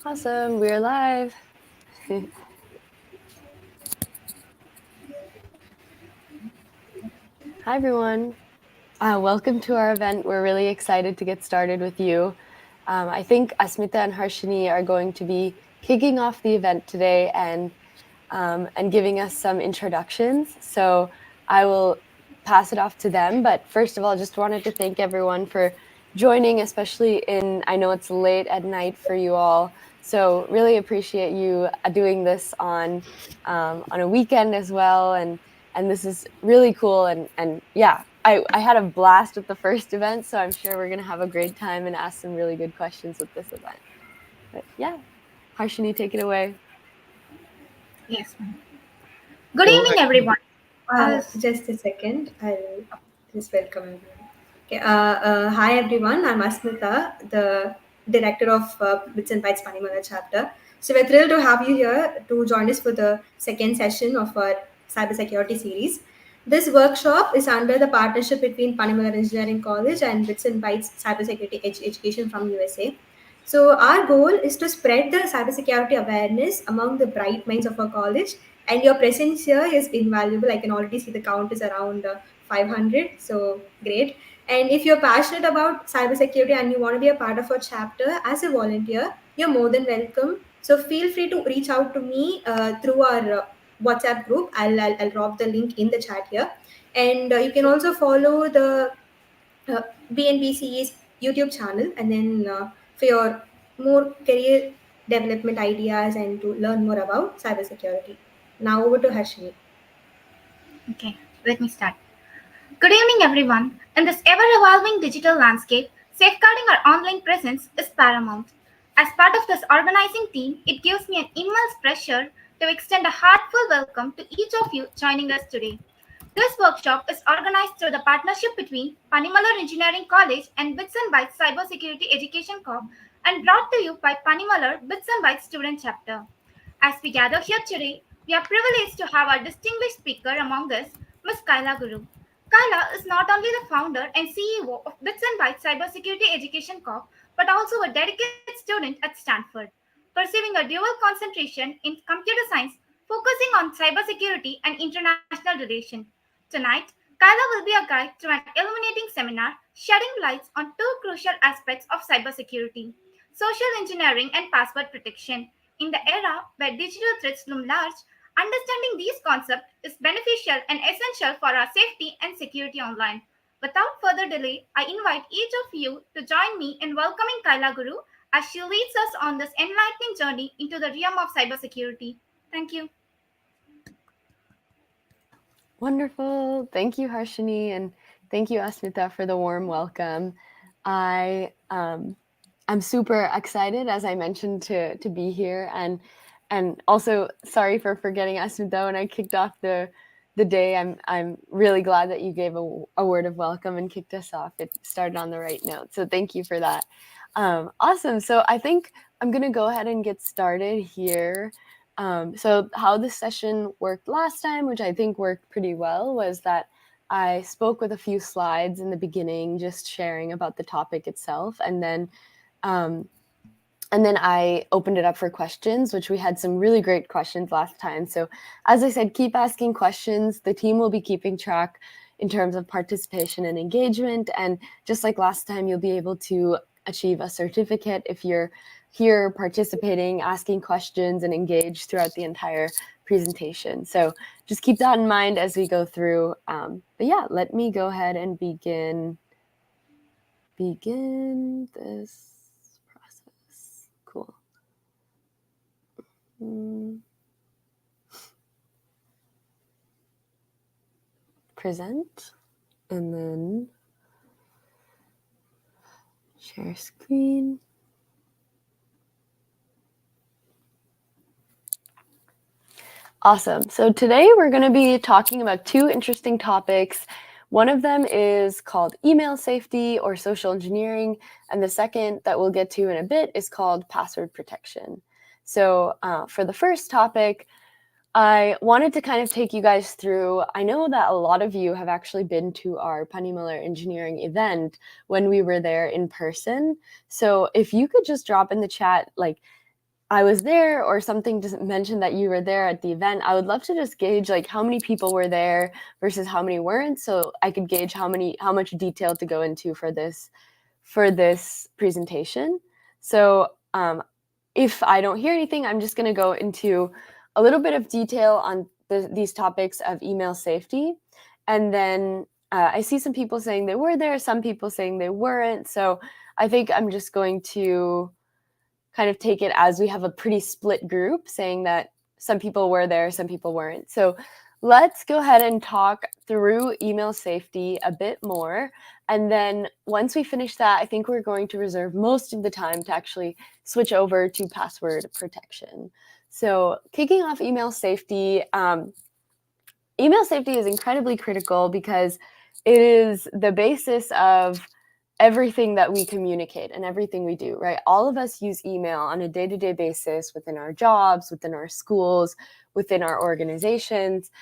Awesome, we're live. Hi, everyone. Welcome to our event. We're really excited to get started with you. I think Asmita and Harshini are going to be kicking off the event today and giving us some introductions. So I will pass it off to them. But first of all, just wanted to thank everyone for joining, especially I know it's late at night for you all. So really appreciate you doing this on a weekend as well. And this is really cool. And yeah, I had a blast with the first event, so I'm sure we're going to have a great time and ask some really good questions with this event. But yeah, Harshini, take it away. Yes, ma'am. Good Cool. evening, everyone. Just a second. I'll just welcome everyone. Okay. Hi, everyone. I'm Asmita, the director of Bits and Bytes Panimalar chapter. So we're thrilled to have you here to join us for the second session of our cybersecurity series. This workshop is under the partnership between Panimalar Engineering College and Bits and Bytes Cybersecurity Education from USA. So our goal is to spread the cybersecurity awareness among the bright minds of our college, and your presence here is invaluable. I can already see the count is around 500, so great. And if you're passionate about cybersecurity and you want to be a part of our chapter as a volunteer, you're more than welcome. So feel free to reach out to me through our WhatsApp group. I'll drop the link in the chat here, and you can also follow the uh, BNBC's YouTube channel, and then for your more career development ideas and to learn more about cybersecurity. Now over to Harshini. Okay, let me start. Good evening, everyone. In this ever evolving digital landscape, safeguarding our online presence is paramount. As part of this organizing team, it gives me an immense pleasure to extend a heartfelt welcome to each of you joining us today. This workshop is organized through the partnership between Panimalar Engineering College and Bits and Bytes Cybersecurity Education Corp and brought to you by Panimalar Bits and Bytes Student Chapter. As we gather here today, we are privileged to have our distinguished speaker among us, Ms. Kaila Guru. Kaila is not only the founder and CEO of Bits and Bytes Cybersecurity Education Corp, but also a dedicated student at Stanford, pursuing a dual concentration in computer science, focusing on cybersecurity and international relations. Tonight, Kaila will be a guide through an illuminating seminar shedding lights on two crucial aspects of cybersecurity: social engineering and password protection. In the era where digital threats loom large, understanding these concepts is beneficial and essential for our safety and security online. Without further delay, I invite each of you to join me in welcoming Kaila Guru as she leads us on this enlightening journey into the realm of cybersecurity. Thank you. Wonderful. Thank you, Harshini, and thank you, Asmita, for the warm welcome. I'm super excited, as I mentioned, to be here, and also sorry for forgetting Asmita when I kicked off the day. I'm really glad that you gave a word of welcome and kicked us off. It started on the right note, so thank you for that. Awesome. So I think I'm gonna go ahead and get started here. So how this session worked last time, which I think worked pretty well, was that I spoke with a few slides in the beginning, just sharing about the topic itself, um, and then I opened it up for questions, which we had some really great questions last time. So as I said, keep asking questions. The team will be keeping track in terms of participation and engagement. And just like last time, you'll be able to achieve a certificate if you're here participating, asking questions, and engaged throughout the entire presentation. So just keep that in mind as we go through. But yeah, let me go ahead and begin this process. Cool. Present, and then share screen. Awesome. So today we're going to be talking about two interesting topics. One of them is called email safety or social engineering, and the second that we'll get to in a bit is called password protection. So for the first topic, I wanted to kind of take you guys through. I know that a lot of you have actually been to our Panimalar engineering event when we were there in person. So if you could just drop in the chat, like, I was there or something to mention that you were there at the event, I would love to just gauge like how many people were there versus how many weren't, so I could gauge how much detail to go into for this presentation. So if I don't hear anything, I'm just going to go into a little bit of detail on these topics of email safety. And then I see some people saying they were there, some people saying they weren't. So I think I'm just going to kind of take it as we have a pretty split group, saying that some people were there, some people weren't. So let's go ahead and talk through email safety a bit more. And then once we finish that, I think we're going to reserve most of the time to actually switch over to password protection. So kicking off email safety is incredibly critical because it is the basis of everything that we communicate and everything we do, right? All of us use email on a day-to-day basis within our jobs, within our schools, within our organizations.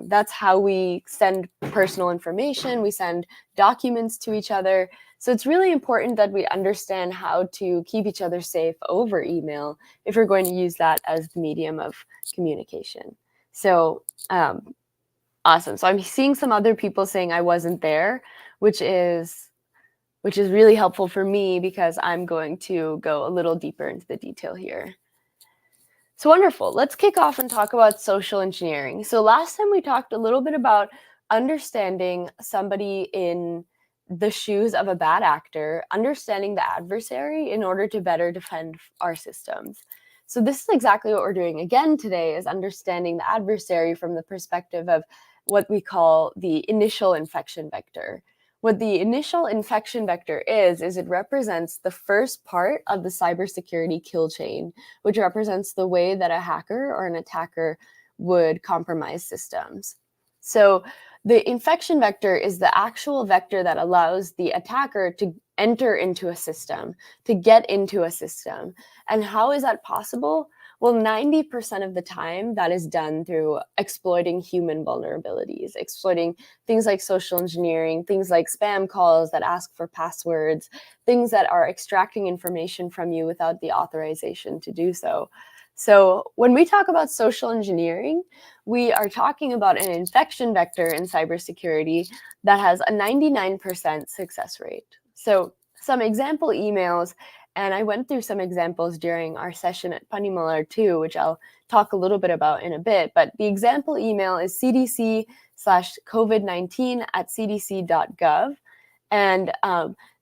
That's how we send personal information. We send documents to each other. So it's really important that we understand how to keep each other safe over email if we're going to use that as the medium of communication. So awesome. So I'm seeing some other people saying I wasn't there, which is really helpful for me because I'm going to go a little deeper into the detail here. So wonderful. Let's kick off and talk about social engineering. So last time we talked a little bit about understanding somebody in the shoes of a bad actor, understanding the adversary in order to better defend our systems. So this is exactly what we're doing again today, is understanding the adversary from the perspective of what we call the initial infection vector. What the initial infection vector is it represents the first part of the cybersecurity kill chain, which represents the way that a hacker or an attacker would compromise systems. So the infection vector is the actual vector that allows the attacker to enter into a system, to get into a system. And how is that possible? Well, 90% of the time that is done through exploiting human vulnerabilities, exploiting things like social engineering, things like spam calls that ask for passwords, things that are extracting information from you without the authorization to do so. So when we talk about social engineering, we are talking about an infection vector in cybersecurity that has a 99% success rate. So some example emails, and I went through some examples during our session at Panimalar too, which I'll talk a little bit about in a bit. But the example email is cdc/covid19@cdc.gov. And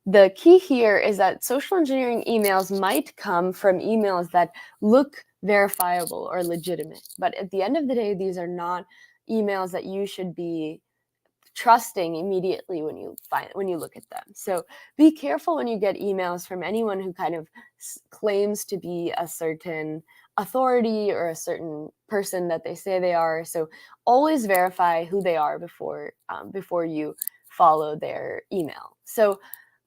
the key here is that social engineering emails might come from emails that look verifiable or legitimate. But at the end of the day, these are not emails that you should be trusting immediately when you look at them. So be careful when you get emails from anyone who kind of claims to be a certain authority or a certain person that they say they are. So always verify who they are before you follow their email. So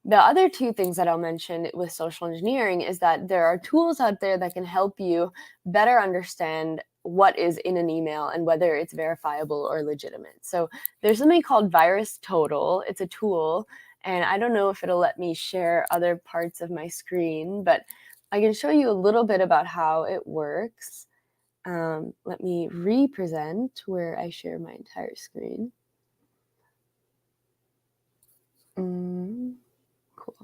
the other two things that I'll mention with social engineering is that there are tools out there that can help you better understand what is in an email and whether it's verifiable or legitimate. So there's something called VirusTotal. It's a tool, and I don't know if it'll let me share other parts of my screen, but I can show you a little bit about how it works. Let me represent where I share my entire screen. Cool.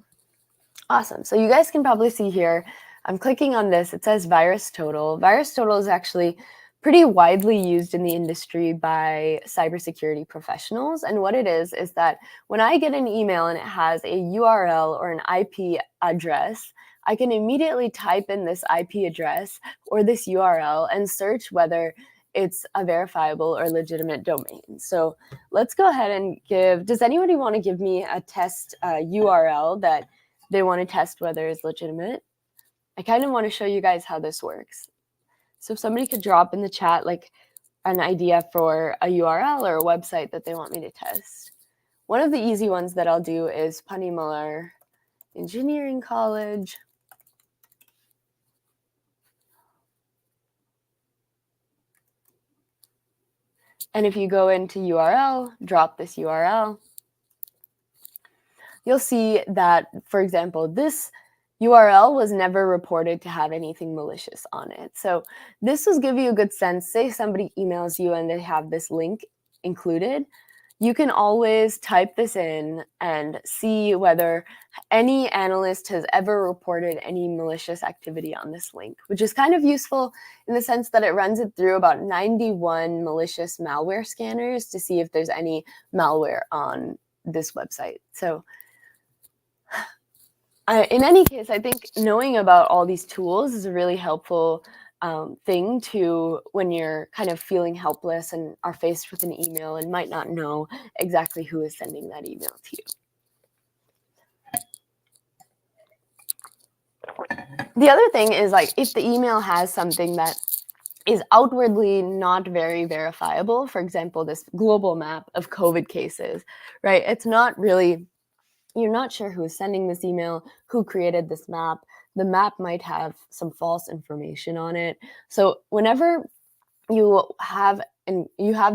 Awesome. So you guys can probably see here, I'm clicking on this. It says VirusTotal. VirusTotal is actually pretty widely used in the industry by cybersecurity professionals. And what it is that when I get an email and it has a URL or an IP address, I can immediately type in this IP address or this URL and search whether it's a verifiable or legitimate domain. So let's go ahead and does anybody want to give me a test URL that they want to test whether it's legitimate? I kind of want to show you guys how this works. So if somebody could drop in the chat like an idea for a URL or a website that they want me to test. One of the easy ones that I'll do is Panimalar Engineering College. And if you go into URL, drop this URL, you'll see that, for example, this URL was never reported to have anything malicious on it. So this will give you a good sense. Say somebody emails you and they have this link included. You can always type this in and see whether any analyst has ever reported any malicious activity on this link, which is kind of useful in the sense that it runs it through about 91 malicious malware scanners to see if there's any malware on this website. So in any case, I think knowing about all these tools is a really helpful thing to when you're kind of feeling helpless and are faced with an email and might not know exactly who is sending that email to you. The other thing is, like, if the email has something that is outwardly not very verifiable, for example, this global map of COVID cases, right? It's not really, you're not sure who is sending this email, who created this map. The map might have some false information on it. So whenever you have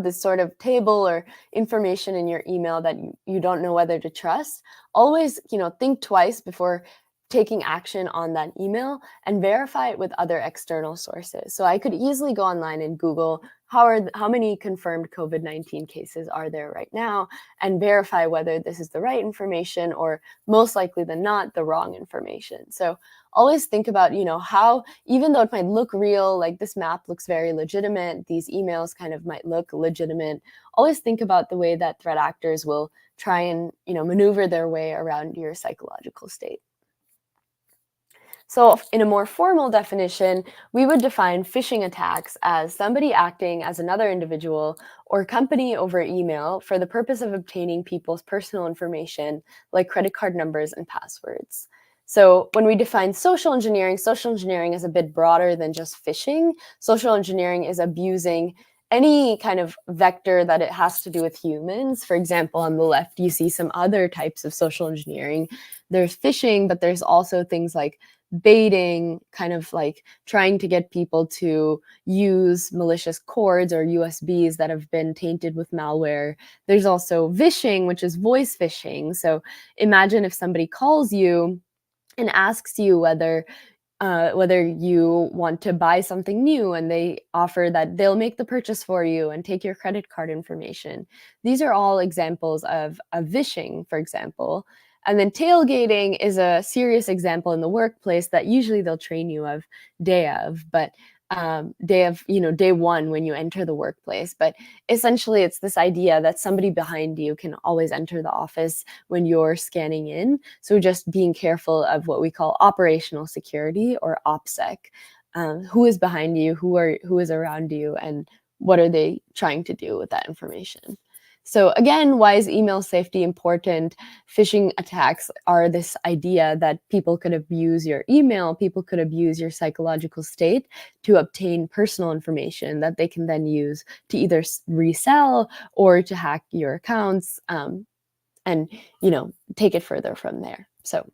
this sort of table or information in your email that you don't know whether to trust, always, think twice before taking action on that email and verify it with other external sources. So I could easily go online and Google how many confirmed COVID-19 cases are there right now and verify whether this is the right information or most likely than not the wrong information. So always think about, how, even though it might look real, like this map looks very legitimate, these emails kind of might look legitimate, always think about the way that threat actors will try and, maneuver their way around your psychological state. So in a more formal definition, we would define phishing attacks as somebody acting as another individual or company over email for the purpose of obtaining people's personal information, like credit card numbers and passwords. So when we define social engineering is a bit broader than just phishing. Social engineering is abusing any kind of vector that it has to do with humans. For example, on the left, you see some other types of social engineering. There's phishing, but there's also things like baiting, kind of like trying to get people to use malicious cords or USBs that have been tainted with malware. There's also vishing, which is voice phishing. So imagine if somebody calls you and asks you whether you want to buy something new, and they offer that they'll make the purchase for you and take your credit card information. These are all examples of vishing, for example. And then tailgating is a serious example in the workplace that usually they'll train you of day one when you enter the workplace. But essentially, it's this idea that somebody behind you can always enter the office when you're scanning in. So just being careful of what we call operational security, or OPSEC. Who is behind you, who is around you, and what are they trying to do with that information? So again, why is email safety important? Phishing attacks are this idea that people could abuse your email, people could abuse your psychological state to obtain personal information that they can then use to either resell or to hack your accounts, and take it further from there. So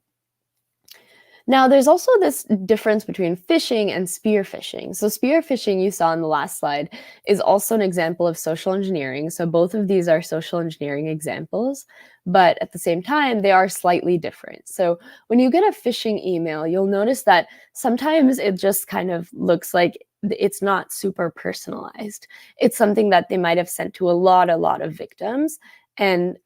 now, there's also this difference between phishing and spear phishing. So spear phishing, you saw in the last slide, is also an example of social engineering. So both of these are social engineering examples, but at the same time, they are slightly different. So when you get a phishing email, you'll notice that sometimes it just kind of looks like it's not super personalized. It's something that they might have sent to a lot of victims, and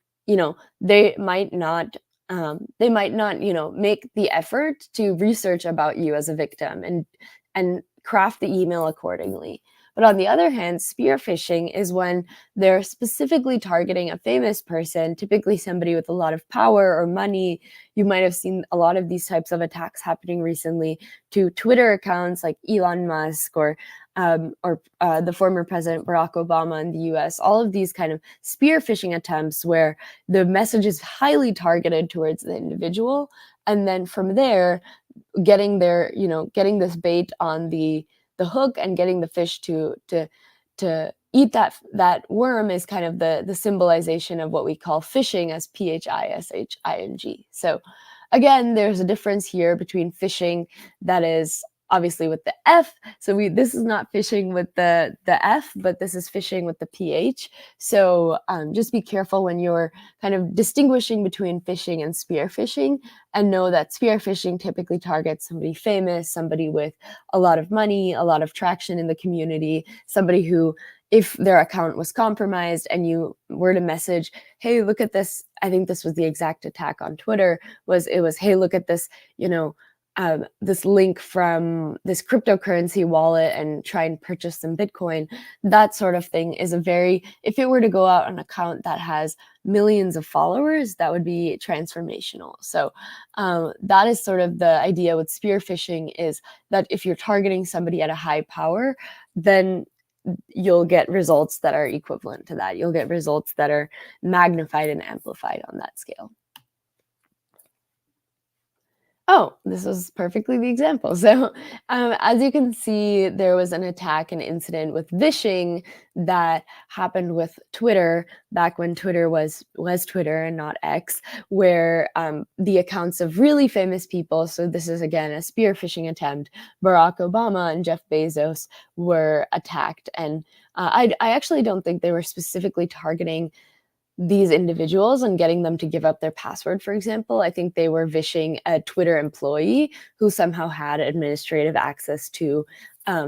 they might not make the effort to research about you as a victim and craft the email accordingly. But on the other hand, spear phishing is when they're specifically targeting a famous person, typically somebody with a lot of power or money. You might have seen a lot of these types of attacks happening recently to Twitter accounts like Elon Musk or the former President Barack Obama in the US. All of these kind of spear phishing attempts where the message is highly targeted towards the individual, and then from there, getting this bait on the hook and getting the fish to eat that worm is kind of the symbolization of what we call phishing as phishing. So again, there's a difference here between phishing that is obviously with the F. So this is not phishing with the F, but this is phishing with the PH. So just be careful when you're kind of distinguishing between phishing and spear phishing, and know that spear phishing typically targets somebody famous, somebody with a lot of money, a lot of traction in the community, somebody who, if their account was compromised and you were to message, hey, look at this. I think this was the exact attack on Twitter, it was, hey, look at this, this link from this cryptocurrency wallet and try and purchase some Bitcoin. That sort of thing is if it were to go out an account that has millions of followers, that would be transformational. So that is sort of the idea with spear phishing, is that if you're targeting somebody at a high power, then you'll get results that are equivalent to that. You'll get results that are magnified and amplified on that scale. Oh, this was perfectly the example. So as you can see, there was an attack, an incident with vishing that happened with Twitter back when Twitter was Twitter and not X, where the accounts of really famous people, so this is again a spear phishing attempt, Barack Obama and Jeff Bezos were attacked. And I actually don't think they were specifically targeting these individuals and getting them to give up their password, for example. I think they were vishing a Twitter employee who somehow had administrative access to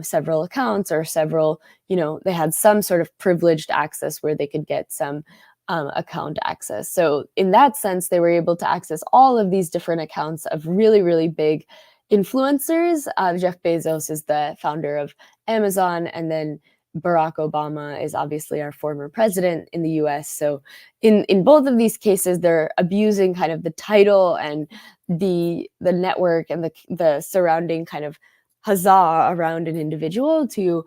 several accounts, or several, they had some sort of privileged access where they could get some account access. So in that sense, they were able to access all of these different accounts of really, really big influencers. Jeff Bezos is the founder of Amazon, and then Barack Obama is obviously our former president in the US. So in both of these cases, they're abusing kind of the title and the network and the surrounding kind of huzzah around an individual to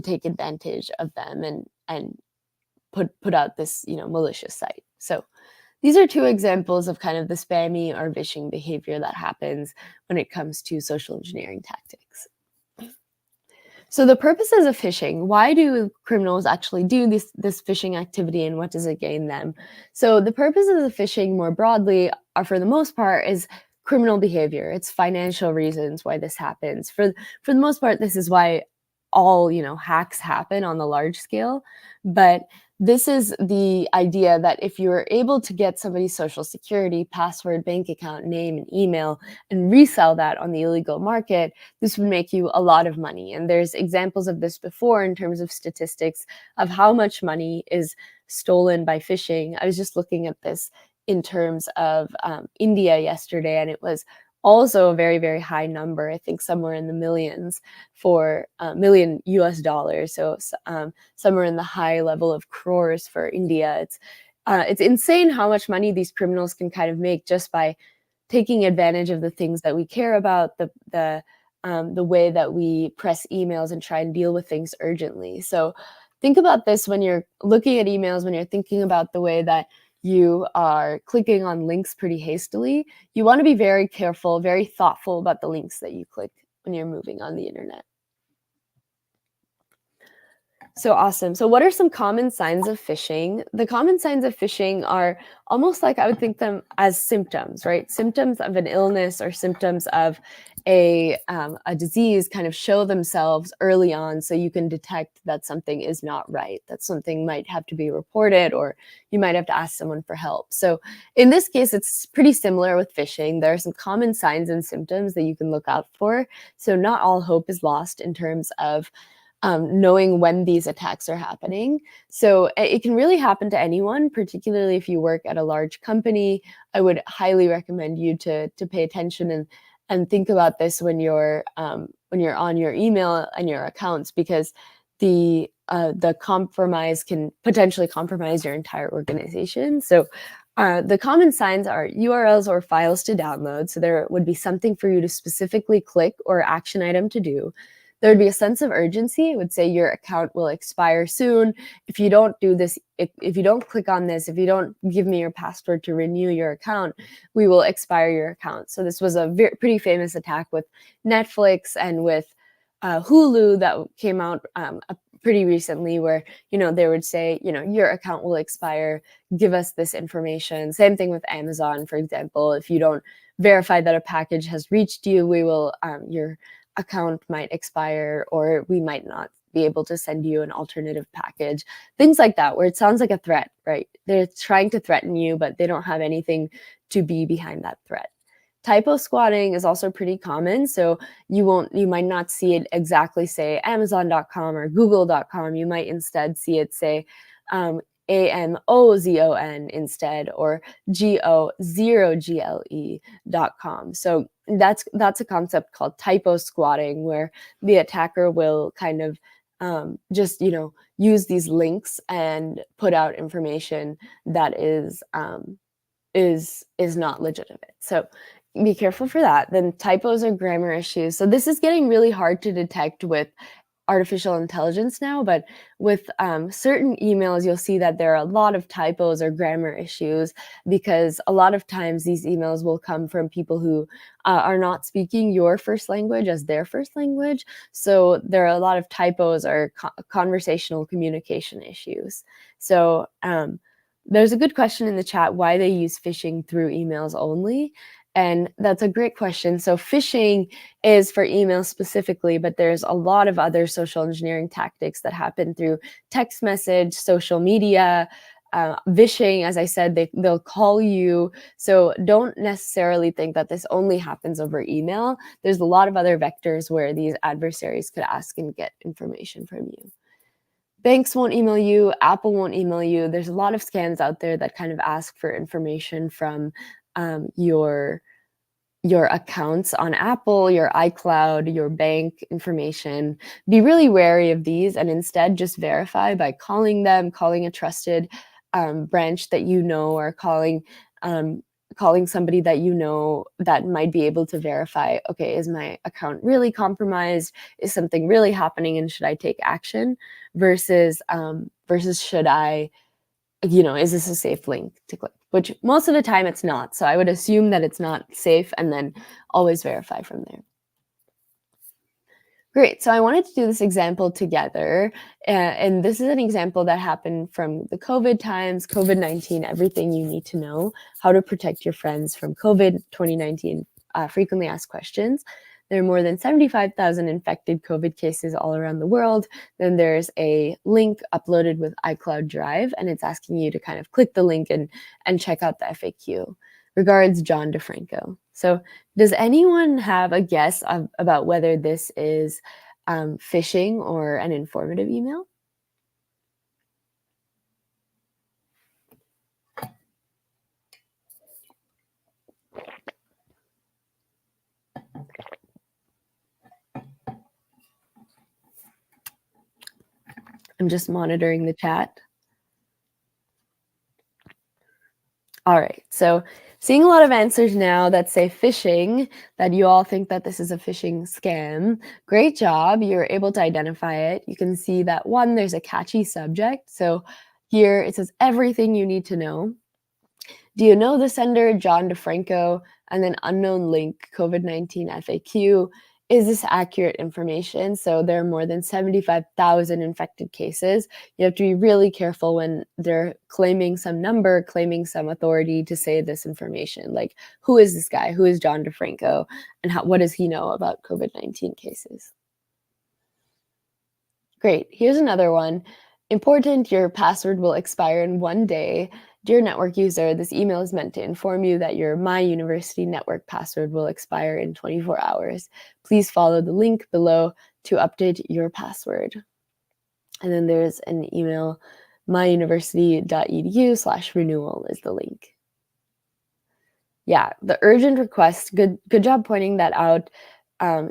take advantage of them and put out this malicious site. So these are two examples of kind of the spammy or vishing behavior that happens when it comes to social engineering tactics. So the purposes of phishing, why do criminals actually do this phishing activity, and what does it gain them? So the purposes of phishing more broadly are, for the most part, is criminal behavior. It's financial reasons why this happens. For the most part, this is why all hacks happen on the large scale. But this is the idea that if you're able to get somebody's social security, password, bank account, name, and email, and resell that on the illegal market, this would make you a lot of money. And there's examples of this before in terms of statistics of how much money is stolen by phishing. I was just looking at this in terms of India yesterday, and it was also a very, very high number, I think somewhere in the millions, for million US dollars. So somewhere in the high level of crores for India. It's insane how much money these criminals can kind of make just by taking advantage of the things that we care about, the way that we press emails and try and deal with things urgently. So think about this when you're looking at emails, when you're thinking about the way that you are clicking on links pretty hastily. You want to be very careful, very thoughtful about the links that you click when you're moving on the internet. So awesome. So what are some common signs of phishing? The common signs of phishing are almost like I would think them as symptoms, right? Symptoms of an illness or symptoms of a disease kind of show themselves early on, so you can detect that something is not right, that something might have to be reported, or you might have to ask someone for help. So in this case, it's pretty similar with phishing. There are some common signs and symptoms that you can look out for. So not all hope is lost in terms of knowing when these attacks are happening. So it can really happen to anyone, particularly if you work at a large company. I would highly recommend you to pay attention and think about this when you're on your email and your accounts, because the compromise can potentially compromise your entire organization. So the common signs are URLs or files to download. So there would be something for you to specifically click or action item to do. There would be a sense of urgency. It would say your account will expire soon. If you don't do this, if you don't click on this, if you don't give me your password to renew your account, we will expire your account. So this was a pretty famous attack with Netflix and with Hulu that came out pretty recently, where they would say, your account will expire, give us this information. Same thing with Amazon, for example. If you don't verify that a package has reached you, we will your account might expire, or we might not be able to send you an alternative package, things like that, where it sounds like a threat, right? They're trying to threaten you, but they don't have anything to be behind that threat. Typo squatting is also pretty common, so you might not see it exactly say Amazon.com or Google.com. You might instead see it say AMOZON instead, or GO0GLE.com. So that's a concept called typo squatting, where the attacker will kind of just use these links and put out information that is not legitimate. So be careful for that. Then typos or grammar issues. So this is getting really hard to detect with artificial intelligence now, but with certain emails, you'll see that there are a lot of typos or grammar issues, because a lot of times these emails will come from people who are not speaking your first language as their first language. So there are a lot of typos or conversational communication issues. So there's a good question in the chat, why they use phishing through emails only. And that's a great question. So phishing is for email specifically, but there's a lot of other social engineering tactics that happen through text message, social media, vishing. As I said, they'll call you. So don't necessarily think that this only happens over email. There's a lot of other vectors where these adversaries could ask and get information from you. Banks won't email you, Apple won't email you. There's a lot of scams out there that kind of ask for information from your accounts on Apple, your iCloud, your bank information. Be really wary of these, and instead just verify by calling them, calling a trusted branch that you know, or calling somebody that you know that might be able to verify, okay, is my account really compromised? Is something really happening, and should I take action? Versus should I, is this a safe link to click? Which most of the time it's not. So I would assume that it's not safe, and then always verify from there. Great. So I wanted to do this example together. And this is an example that happened from the COVID times, COVID-19, everything you need to know, how to protect your friends from COVID 2019, frequently asked questions. There are more than 75,000 infected COVID cases all around the world. Then there's a link uploaded with iCloud Drive, and it's asking you to kind of click the link and check out the FAQ. Regards, John DeFranco. So does anyone have a guess about whether this is phishing or an informative email? I'm just monitoring the chat. All right, so seeing a lot of answers now that say phishing, that you all think that this is a phishing scam. Great job, you're able to identify it. You can see that one, there's a catchy subject. So here it says everything you need to know. Do you know the sender, John DeFranco, and then unknown link, COVID-19 FAQ? Is this accurate information? So there are more than 75,000 infected cases. You have to be really careful when they're claiming some number, claiming some authority to say this information. Like, who is this guy? Who is John DeFranco? And what does he know about COVID-19 cases? Great. Here's another one. Important, your password will expire in 1 day. Dear network user, this email is meant to inform you that your My University network password will expire in 24 hours. Please follow the link below to update your password. And then there's an email, myuniversity.edu/renewal is the link. Yeah, the urgent request, good job pointing that out.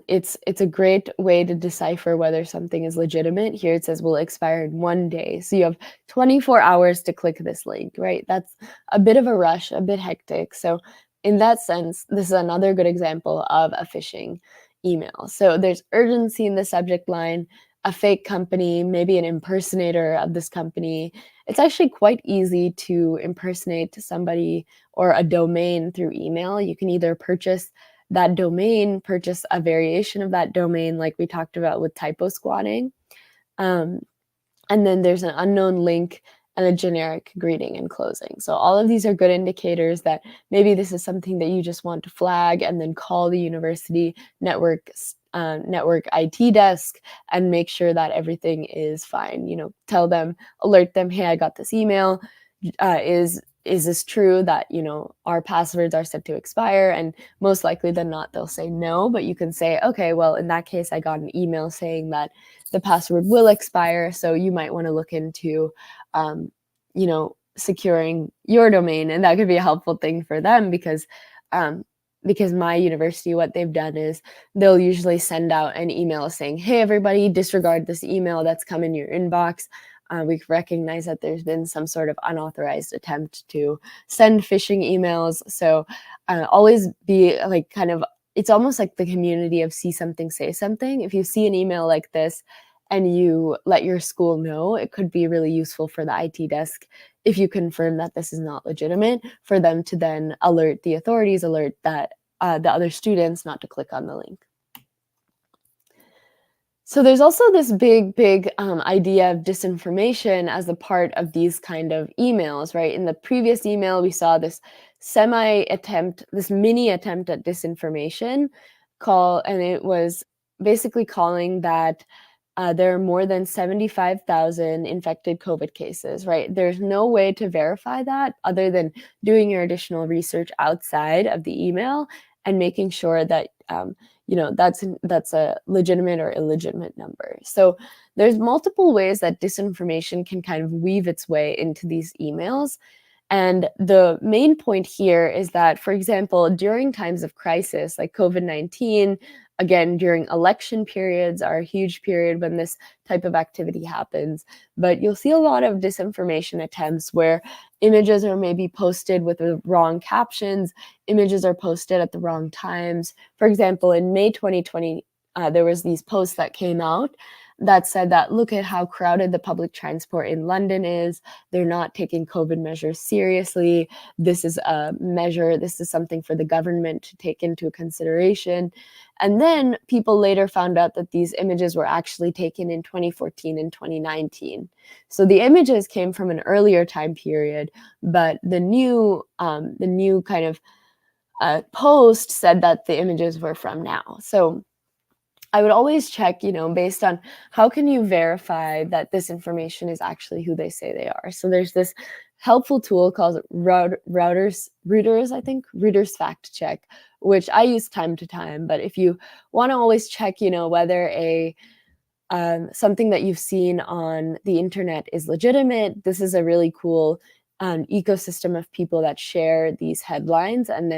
It's a great way to decipher whether something is legitimate. Here it says will expire in 1 day. So you have 24 hours to click this link, right? That's a bit of a rush, a bit hectic. So in that sense, this is another good example of a phishing email. So there's urgency in the subject line, a fake company, maybe an impersonator of this company. It's actually quite easy to impersonate somebody or a domain through email. You can either purchase that domain, purchase a variation of that domain, like we talked about with typo squatting. And then there's an unknown link and a generic greeting and closing. So all of these are good indicators that maybe this is something that you just want to flag and then call the university network network IT desk and make sure that everything is fine. Tell them, alert them, hey, I got this email. Is this true that our passwords are set to expire? And most likely than not, they'll say no. But you can say, okay, well, in that case, I got an email saying that the password will expire, so you might want to look into securing your domain. And that could be a helpful thing for them because my university, what they've done is they'll usually send out an email saying, hey, everybody, disregard this email that's come in your inbox. We recognize that there's been some sort of unauthorized attempt to send phishing emails. So always be like it's almost like the community of see something, say something. If you see an email like this and you let your school know, it could be really useful for the IT desk if you confirm that this is not legitimate, for them to then alert the authorities, alert that the other students not to click on the link. So there's also this big idea of disinformation as a part of these kind of emails, right? In the previous email, we saw this mini attempt at disinformation and it was basically calling that there are more than 75,000 infected COVID cases, right? There's no way to verify that other than doing your additional research outside of the email and making sure that that's a legitimate or illegitimate number. So there's multiple ways that disinformation can kind of weave its way into these emails. And the main point here is that, for example, during times of crisis like COVID-19, again, during election periods are a huge period when this type of activity happens. But you'll see a lot of disinformation attempts where images are maybe posted with the wrong captions, images are posted at the wrong times. For example, in May 2020, there was these posts that came out that said that, look at how crowded the public transport in London is. They're not taking COVID measures seriously. This is a measure, this is something for the government to take into consideration. And then people later found out that these images were actually taken in 2014 and 2019. So the images came from an earlier time period, but the new kind of post said that the images were from now. So I would always check, based on how can you verify that this information is actually who they say they are. So there's this helpful tool called Reuters Fact Check, which I use time to time. But if you want to always check, whether something that you've seen on the internet is legitimate, this is a really cool ecosystem of people that share these headlines and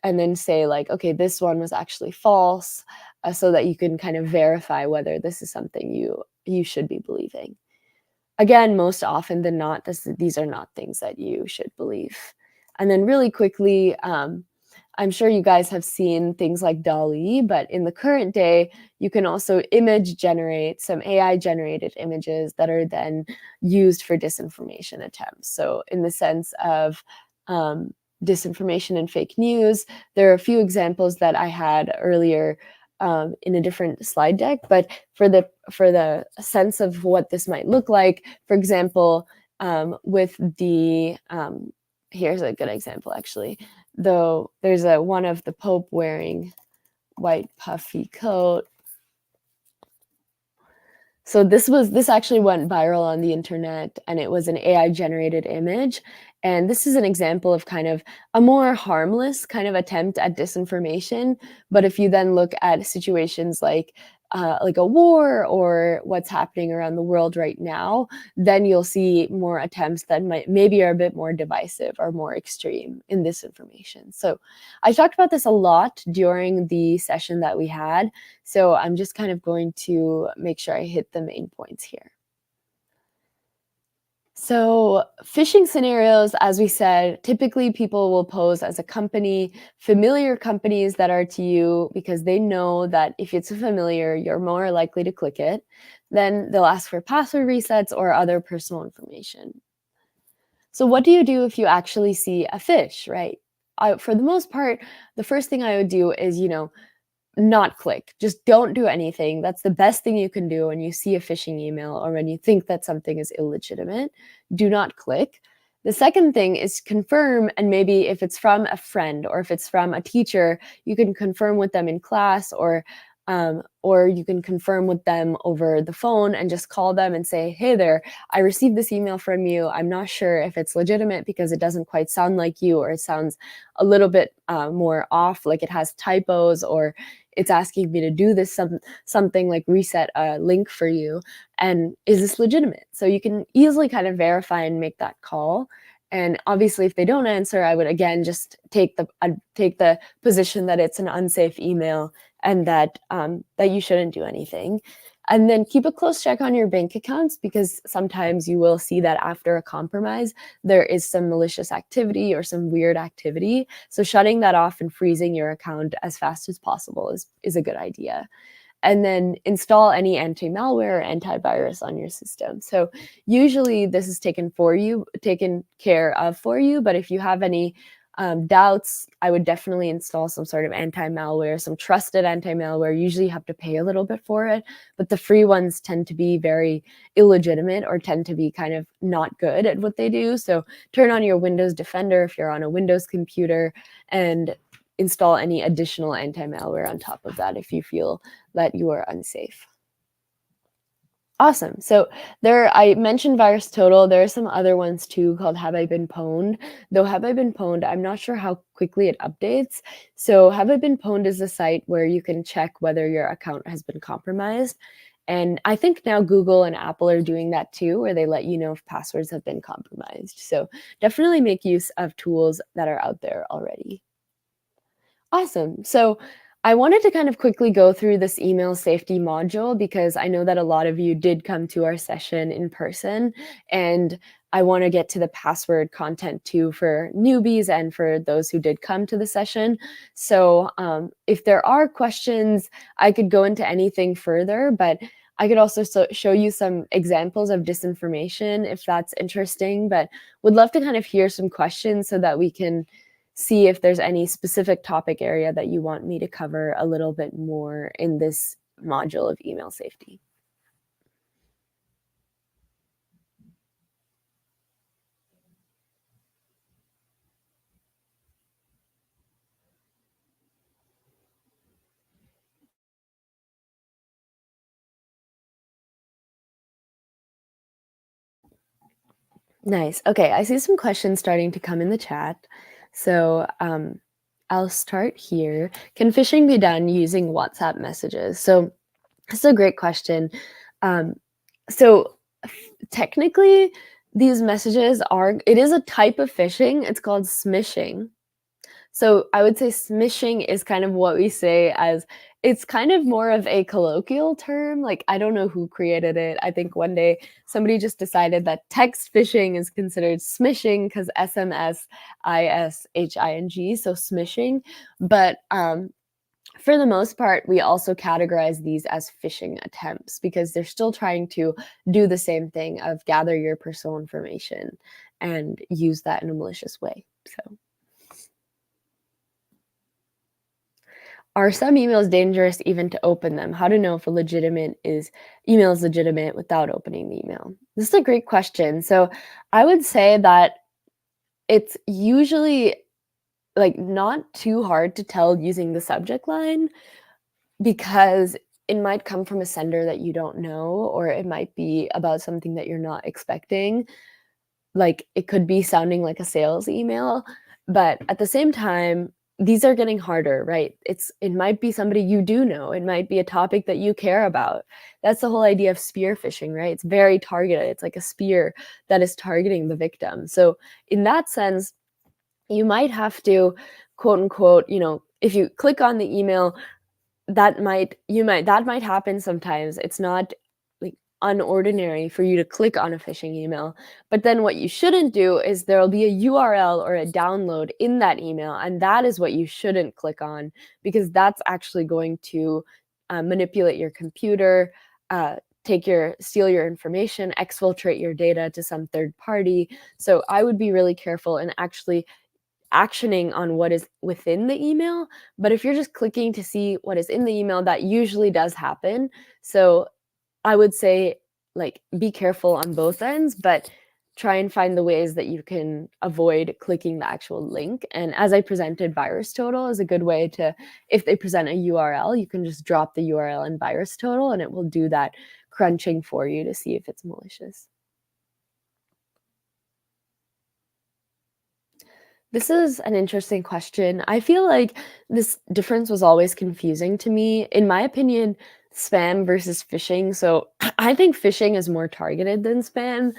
then say like, okay, this one was actually false, so that you can kind of verify whether this is something you should be believing. Again, most often than not, these are not things that you should believe. And then really quickly, I'm sure you guys have seen things like DALL-E, but in the current day, you can also image generate some AI-generated images that are then used for disinformation attempts. So in the sense of disinformation and fake news, there are a few examples that I had earlier in a different slide deck, but for the sense of what this might look like, for example, with the here's a good example actually. Though there's one of the Pope wearing white puffy coat. So this actually went viral on the internet, and it was an AI generated image. And this is an example of kind of a more harmless kind of attempt at disinformation. But if you then look at situations like a war or what's happening around the world right now, then you'll see more attempts that maybe are a bit more divisive or more extreme in this information. So I talked about this a lot during the session that we had. So I'm just kind of going to make sure I hit the main points here. So phishing scenarios, as we said, typically people will pose as a company, familiar companies that are to you because they know that if it's familiar, you're more likely to click it. Then they'll ask for password resets or other personal information. So what do you do if you actually see a phish, right? For the most part, the first thing I would do is, not click. Just don't do anything. That's the best thing you can do when you see a phishing email or when you think that something is illegitimate. Do not click. The second thing is confirm, and maybe if it's from a friend or if it's from a teacher, you can confirm with them in class or or you can confirm with them over the phone and just call them and say, hey there, I received this email from you. I'm not sure if it's legitimate because it doesn't quite sound like you, or it sounds a little bit more off, like it has typos, or it's asking me to do this something like reset a link for you. And is this legitimate? So you can easily kind of verify and make that call. And obviously, if they don't answer, I would again just take the position that it's an unsafe email and that you shouldn't do anything. And then keep a close check on your bank accounts, because sometimes you will see that after a compromise, there is some malicious activity or some weird activity. So shutting that off and freezing your account as fast as possible is a good idea. And then install any anti-malware or antivirus on your system. So usually this is taken care of for you, but if you have any doubts, I would definitely install some sort of anti-malware, some trusted anti-malware. Usually you have to pay a little bit for it, but the free ones tend to be very illegitimate or tend to be kind of not good at what they do. So turn on your Windows Defender if you're on a Windows computer, and install any additional anti-malware on top of that if you feel that you are unsafe. Awesome. So I mentioned VirusTotal. There are some other ones too called Have I Been Pwned? Though Have I Been Pwned, I'm not sure how quickly it updates. So Have I Been Pwned is a site where you can check whether your account has been compromised. And I think now Google and Apple are doing that too, where they let you know if passwords have been compromised. So definitely make use of tools that are out there already. Awesome. So I wanted to kind of quickly go through this email safety module, because I know that a lot of you did come to our session in person, and I want to get to the password content too for newbies and for those who did come to the session. So if there are questions, I could go into anything further, but I could also show you some examples of disinformation if that's interesting, but would love to kind of hear some questions so that we can see if there's any specific topic area that you want me to cover a little bit more in this module of email safety. Nice. Okay, I see some questions starting to come in the chat. So I'll start here. Can phishing be done using WhatsApp messages? So this is a great question. So technically, these messages it is a type of phishing. It's called smishing. So I would say smishing is kind of what we say as, it's kind of more of a colloquial term. Like, I don't know who created it. I think one day somebody just decided that text phishing is considered smishing because SMSISHING, so smishing. But for the most part, we also categorize these as phishing attempts because they're still trying to do the same thing of gather your personal information and use that in a malicious way. So, are some emails dangerous even to open them? How to know if email is legitimate without opening the email? This is a great question. So I would say that it's usually like not too hard to tell using the subject line, because it might come from a sender that you don't know, or it might be about something that you're not expecting. Like, it could be sounding like a sales email, but at the same time, these are getting harder, right? It might be somebody you do know. It might be a topic that you care about. That's the whole idea of spear phishing, right? It's very targeted. It's like a spear that is targeting the victim. So in that sense, you might have to, quote unquote, if you click on the email, that might happen sometimes. It's not like unordinary for you to click on a phishing email. But then what you shouldn't do is there'll be a URL or a download in that email, and that is what you shouldn't click on, because that's actually going to manipulate your computer, steal your information, exfiltrate your data to some third party. So I would be really careful and actually actioning on what is within the email. But if you're just clicking to see what is in the email, that usually does happen. So I would say, like, be careful on both ends, but try and find the ways that you can avoid clicking the actual link. And as I presented, VirusTotal is a good way to, if they present a URL, you can just drop the URL in VirusTotal and it will do that crunching for you to see if it's malicious. This is an interesting question. I feel like this difference was always confusing to me. In my opinion, spam versus phishing. So I think phishing is more targeted than spam.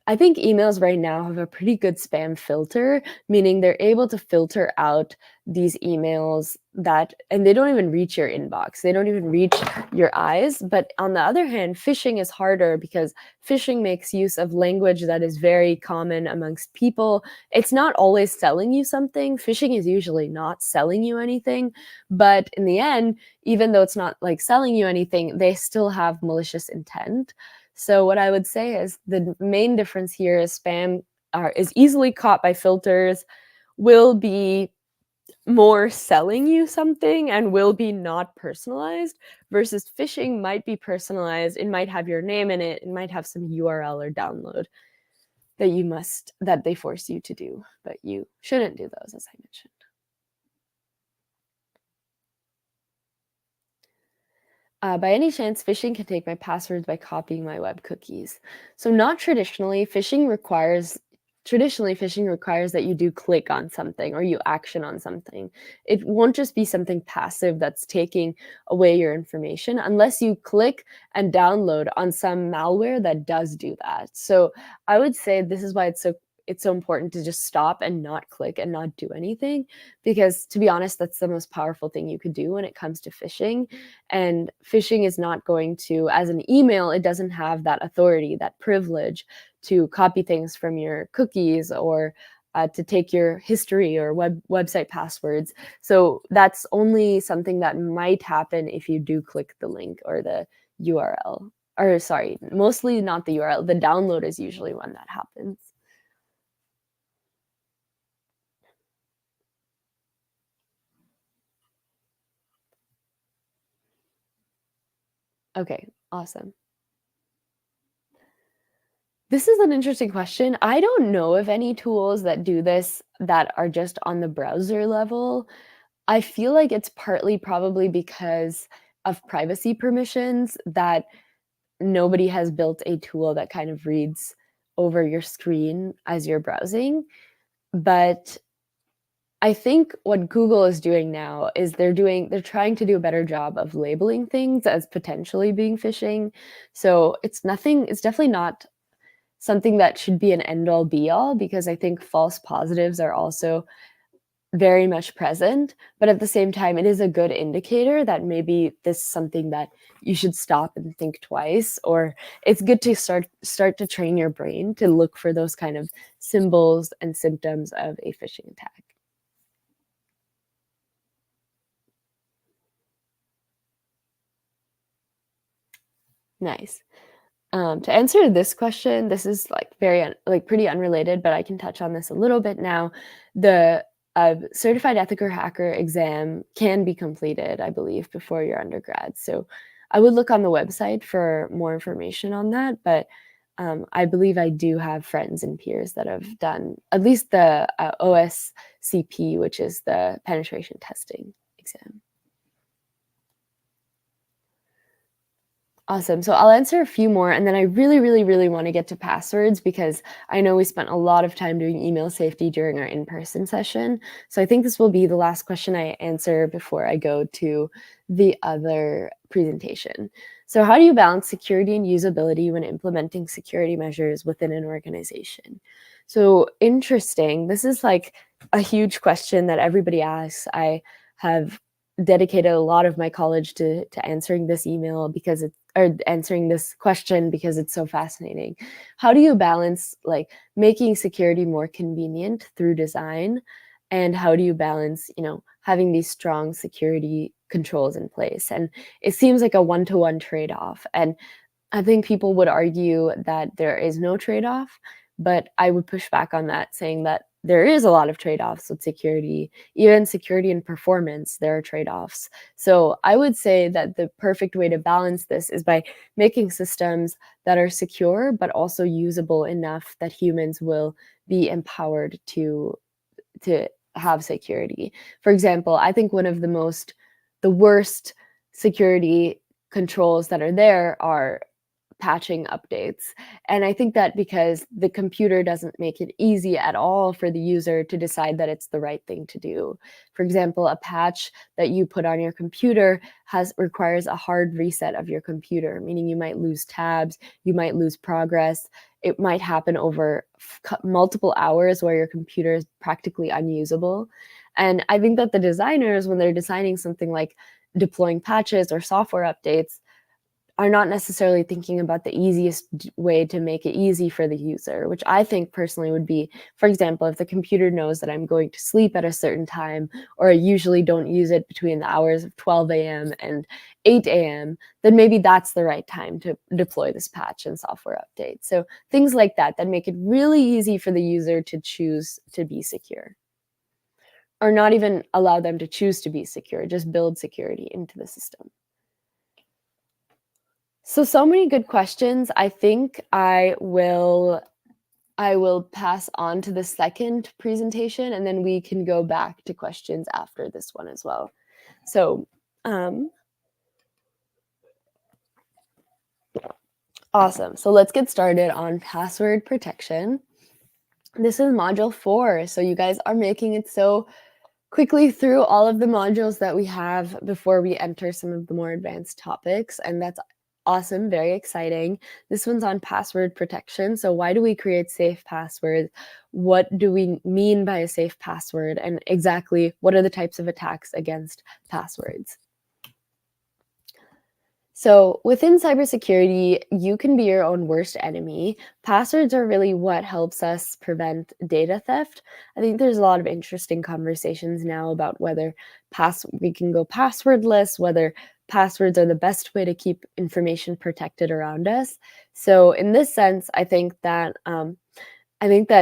I think emails right now have a pretty good spam filter, meaning they're able to filter out these emails that, and they don't even reach your inbox. They don't even reach your eyes. But on the other hand, phishing is harder because phishing makes use of language that is very common amongst people. It's not always selling you something. Phishing is usually not selling you anything. But in the end, even though it's not like selling you anything, they still have malicious intent. So what I would say is the main difference here is spam is easily caught by filters, will be more selling you something and will be not personalized, versus phishing might be personalized. It might have your name in it. It might have some URL or download that they force you to do, but you shouldn't do those, as I mentioned. By any chance, phishing can take my passwords by copying my web cookies. So not traditionally. Traditionally, phishing requires that you do click on something or you action on something. It won't just be something passive that's taking away your information unless you click and download on some malware that does do that. So I would say this is why it's so important to just stop and not click and not do anything, because to be honest, that's the most powerful thing you could do when it comes to phishing. And phishing is not going to, as an email, it doesn't have that authority, that privilege to copy things from your cookies or to take your history or website passwords. So that's only something that might happen if you do click the link or the URL. Or sorry, mostly not the URL. The download is usually when that happens. Okay, awesome. This is an interesting question. I don't know of any tools that do this that are just on the browser level. I feel like it's partly probably because of privacy permissions that nobody has built a tool that kind of reads over your screen as you're browsing. But I think what Google is doing now is they're trying to do a better job of labeling things as potentially being phishing. So it's definitely not something that should be an end all be all, because I think false positives are also very much present. But at the same time, it is a good indicator that maybe this is something that you should stop and think twice, or it's good to start to train your brain to look for those kind of symbols and symptoms of a phishing attack. Nice. To answer this question, this is like pretty unrelated, but I can touch on this a little bit now. The certified ethical hacker exam can be completed, I believe, before your undergrad. So I would look on the website for more information on that. But I believe I do have friends and peers that have done at least the OSCP, which is the penetration testing exam. Awesome. So I'll answer a few more, and then I really, really, really want to get to passwords because I know we spent a lot of time doing email safety during our in-person session. So I think this will be the last question I answer before I go to the other presentation. So how do you balance security and usability when implementing security measures within an organization? So interesting. This is like a huge question that everybody asks. I have dedicated a lot of my college to answering this email or answering this question because it's so fascinating. How do you balance like making security more convenient through design, and how do you balance, having these strong security controls in place? And it seems like a one-to-one trade-off. And I think people would argue that there is no trade-off, but I would push back on that, saying that there is a lot of trade-offs with security. Even security and performance, there are trade-offs. So I would say that the perfect way to balance this is by making systems that are secure but also usable enough that humans will be empowered to have security. For example, I think one of the worst security controls that are there are patching updates. And I think that because the computer doesn't make it easy at all for the user to decide that it's the right thing to do. For example, a patch that you put on your computer requires a hard reset of your computer, meaning you might lose tabs, you might lose progress. It might happen over multiple hours where your computer is practically unusable. And I think that the designers, when they're designing something like deploying patches or software updates, are not necessarily thinking about the easiest way to make it easy for the user, which I think personally would be, for example, if the computer knows that I'm going to sleep at a certain time, or I usually don't use it between the hours of 12 a.m. and 8 a.m., then maybe that's the right time to deploy this patch and software update. So things like that make it really easy for the user to choose to be secure. Or not even allow them to choose to be secure, just build security into the system. So many good questions. I think I will pass on to the second presentation, and then we can go back to questions after this one as well. So awesome. So let's get started on password protection. This is module 4. So you guys are making it so quickly through all of the modules that we have before we enter some of the more advanced topics, and that's awesome, very exciting. This one's on password protection. So why do we create safe passwords? What do we mean by a safe password? And exactly what are the types of attacks against passwords? So within cybersecurity, you can be your own worst enemy. Passwords are really what helps us prevent data theft. I think there's a lot of interesting conversations now about whether we can go passwordless, whether passwords are the best way to keep information protected around us. So in this sense, I think that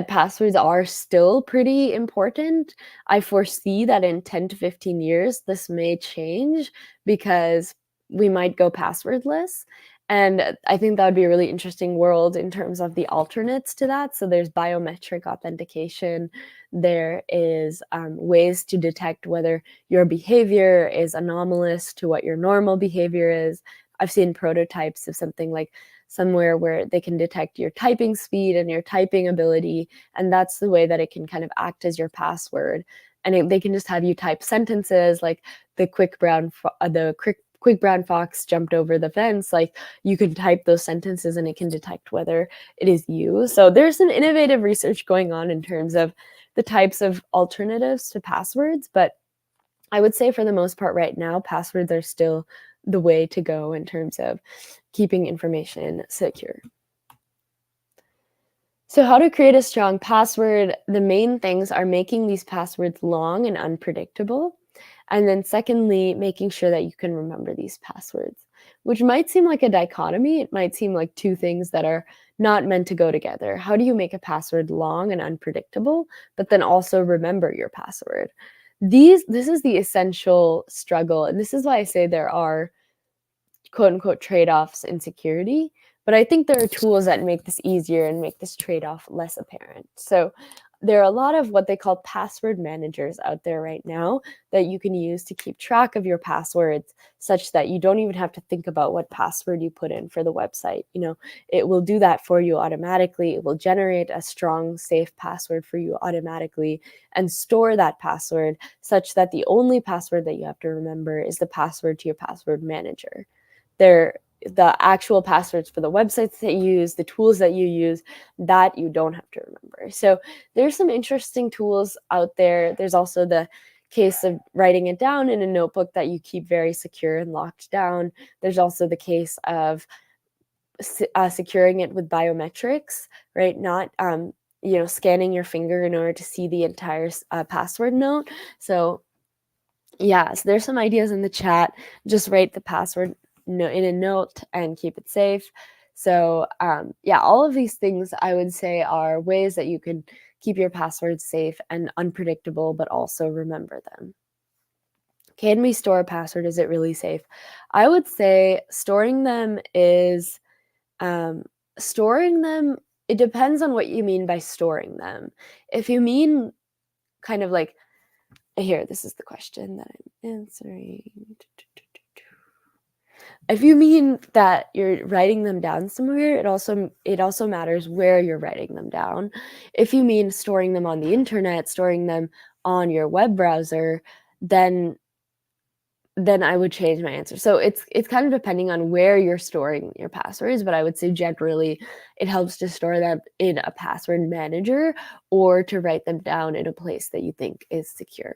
passwords are still pretty important. I foresee that in 10 to 15 years, this may change because we might go passwordless. And I think that would be a really interesting world in terms of the alternates to that. So there's biometric authentication. There is ways to detect whether your behavior is anomalous to what your normal behavior is. I've seen prototypes of something like somewhere where they can detect your typing speed and your typing ability. And that's the way that it can kind of act as your password. And they can just have you type sentences like the quick brown fox jumped over the fence. Like you can type those sentences and it can detect whether it is you. So there's some innovative research going on in terms of the types of alternatives to passwords. But I would say for the most part right now, passwords are still the way to go in terms of keeping information secure. So how to create a strong password? The main things are making these passwords long and unpredictable. And then secondly, making sure that you can remember these passwords, which might seem like a dichotomy. It might seem like two things that are not meant to go together. How do you make a password long and unpredictable, but then also remember your password? This is the essential struggle. And this is why I say there are quote unquote trade-offs in security. But I think there are tools that make this easier and make this trade-off less apparent. So there are a lot of what they call password managers out there right now that you can use to keep track of your passwords such that you don't even have to think about what password you put in for the website. It will do that for you automatically. It will generate a strong, safe password for you automatically and store that password such that the only password that you have to remember is the password to your password manager. The actual passwords for the websites that you use, the tools that you use, that you don't have to remember. So there's some interesting tools out there. There's also the case of writing it down in a notebook that you keep very secure and locked down. There's also the case of securing it with biometrics, right? Not scanning your finger in order to see the entire password note. So yeah, so there's some ideas in the chat. Just write the password in a note and keep it safe. So all of these things I would say are ways that you can keep your passwords safe and unpredictable, but also remember them. Can we store a password? Is it really safe? I would say storing them, it depends on what you mean by storing them. If you mean kind of like, here, this is the question that I'm answering. If you mean that you're writing them down somewhere, it also matters where you're writing them down. If you mean storing them on the internet, storing them on your web browser, then I would change my answer. So it's kind of depending on where you're storing your passwords, but I would say generally it helps to store them in a password manager or to write them down in a place that you think is secure.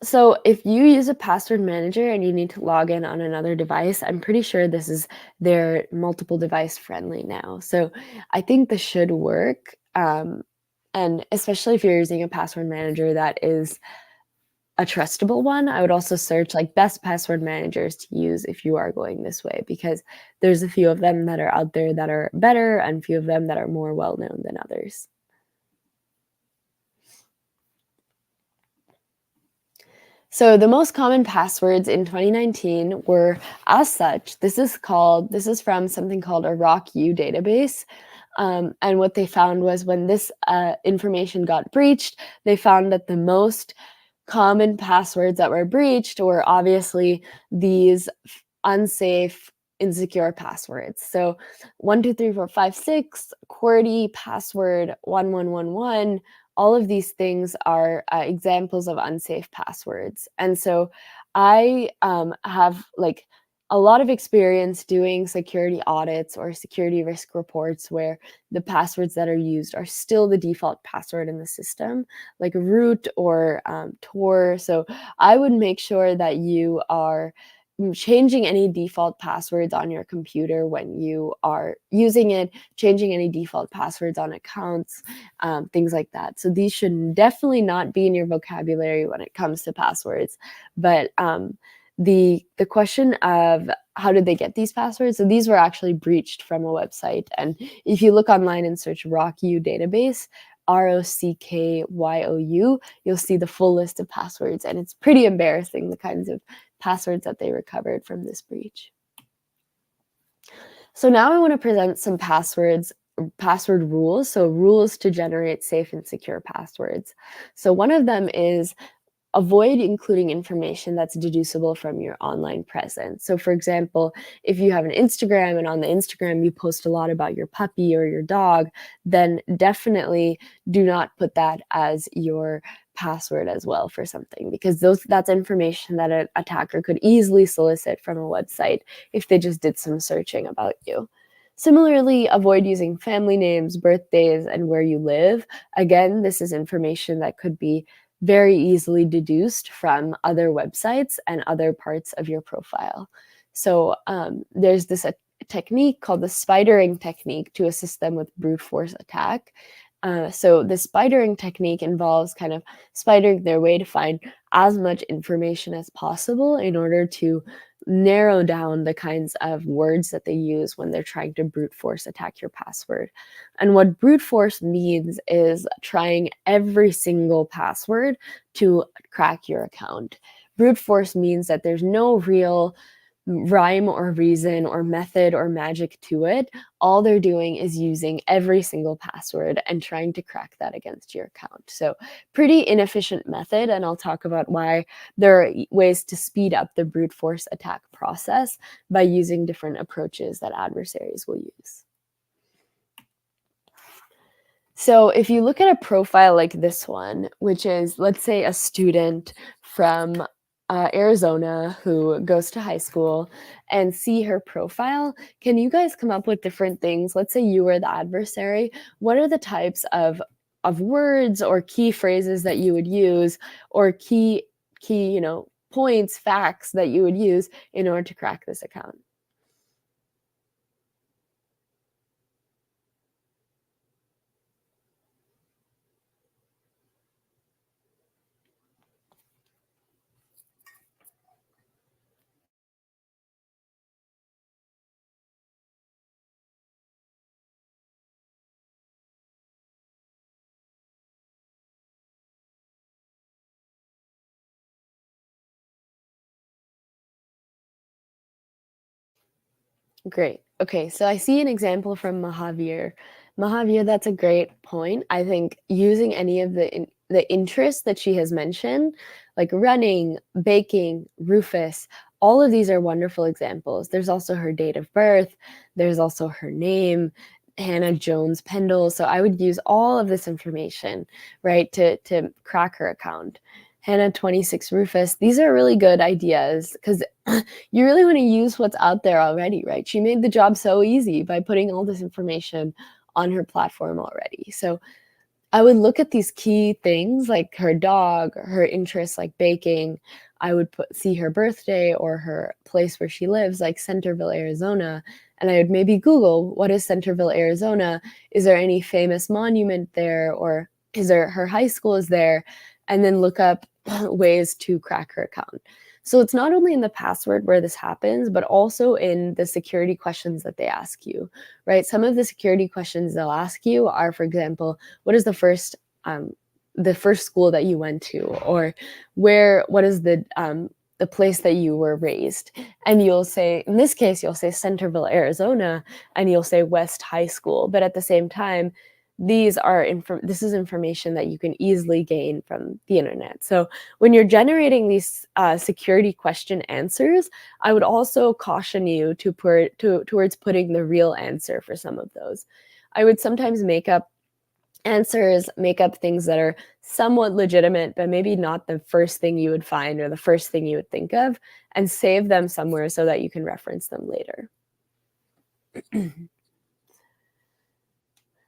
So if you use a password manager and you need to log in on another device, I'm pretty sure they're multiple device friendly now. So I think this should work. And especially if you're using a password manager that is a trustable one, I would also search like best password managers to use if you are going this way, because there's a few of them that are out there that are better and a few of them that are more well-known than others. So the most common passwords in 2019 were as such. This is from something called a RockU database. And what they found was when this information got breached, they found that the most common passwords that were breached were obviously these unsafe, insecure passwords. So 123456, QWERTY, password 1111, all of these things are examples of unsafe passwords. And so I have like a lot of experience doing security audits or security risk reports where the passwords that are used are still the default password in the system, like root or Tor. So I would make sure that you are changing any default passwords on your computer when you are using it, changing any default passwords on accounts, things like that. So these should definitely not be in your vocabulary when it comes to passwords. But the question of how did they get these passwords? So these were actually breached from a website. And if you look online and search RockU database, RockYou, you'll see the full list of passwords. And it's pretty embarrassing, the kinds of passwords that they recovered from this breach. So now I want to present some password rules. So rules to generate safe and secure passwords. So one of them is avoid including information that's deducible from your online presence. So for example, if you have an Instagram and on the Instagram you post a lot about your puppy or your dog, then definitely do not put that as your password as well for something, because that's information that an attacker could easily solicit from a website if they just did some searching about you. Similarly, avoid using family names, birthdays, and where you live. Again, this is information that could be very easily deduced from other websites and other parts of your profile. So there's this technique called the spidering technique to assist them with brute force attack. So the spidering technique involves kind of spidering their way to find as much information as possible in order to narrow down the kinds of words that they use when they're trying to brute force attack your password. And what brute force means is trying every single password to crack your account. Brute force means that there's no real rhyme or reason or method or magic to it. All they're doing is using every single password and trying to crack that against your account. So pretty inefficient method, and I'll talk about why there are ways to speed up the brute force attack process by using different approaches that adversaries will use. So if you look at a profile like this one, which is, let's say, a student from Arizona who goes to high school, and see her profile, can you guys come up with different things? Let's say you were the adversary. What are the types of words or key phrases that you would use, or key points, facts that you would use in order to crack this account? Great. Okay, so I see an example from Mahavir. Mahavir, that's a great point. I think using any of the interests that she has mentioned, like running, baking, Rufus, all of these are wonderful examples. There's also her date of birth. There's also her name, Hannah Jones Pendle. So I would use all of this information, right, to crack her account. Hannah 26 Rufus. These are really good ideas because you really want to use what's out there already, right? She made the job so easy by putting all this information on her platform already. So I would look at these key things like her dog, her interests like baking. I would see her birthday or her place where she lives, like Centerville, Arizona. And I would maybe Google, what is Centerville, Arizona? Is there any famous monument there? Or is there her high school is there? And then look up ways to crack her account. So it's not only in the password where this happens, but also in the security questions that they ask you, right? Some of the security questions they'll ask you are, for example, what is the first school that you went to, or what is the place that you were raised? And you'll say, in this case, you'll say Centerville, Arizona, and you'll say West High School. But at the same time, this is information that you can easily gain from the internet. So when you're generating these security question answers, I would also caution you towards putting the real answer for some of those. I would sometimes make up answers, make up things that are somewhat legitimate, but maybe not the first thing you would find or the first thing you would think of, and save them somewhere so that you can reference them later.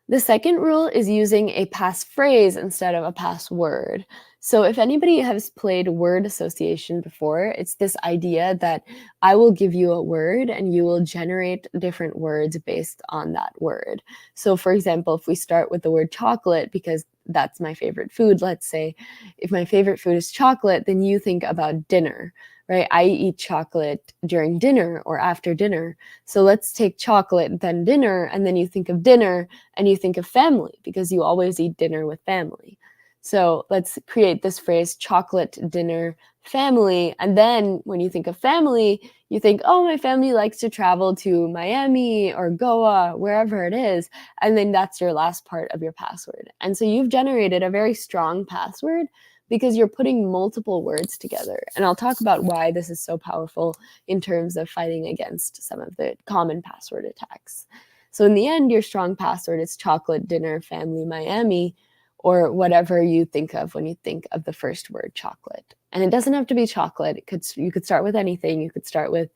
The second rule is using a passphrase instead of a password. So if anybody has played word association before, it's this idea that I will give you a word and you will generate different words based on that word. So for example, if we start with the word chocolate, because that's my favorite food, let's say, if my favorite food is chocolate, then you think about dinner, right? I eat chocolate during dinner or after dinner. So let's take chocolate, then dinner, and then you think of dinner and you think of family because you always eat dinner with family. So let's create this phrase, chocolate, dinner, family. And then when you think of family, you think, oh, my family likes to travel to Miami or Goa, wherever it is. And then that's your last part of your password. And so you've generated a very strong password because you're putting multiple words together. And I'll talk about why this is so powerful in terms of fighting against some of the common password attacks. So in the end, your strong password is chocolate, dinner, family, Miami, or whatever you think of when you think of the first word chocolate. And it doesn't have to be chocolate. You could start with anything. You could start with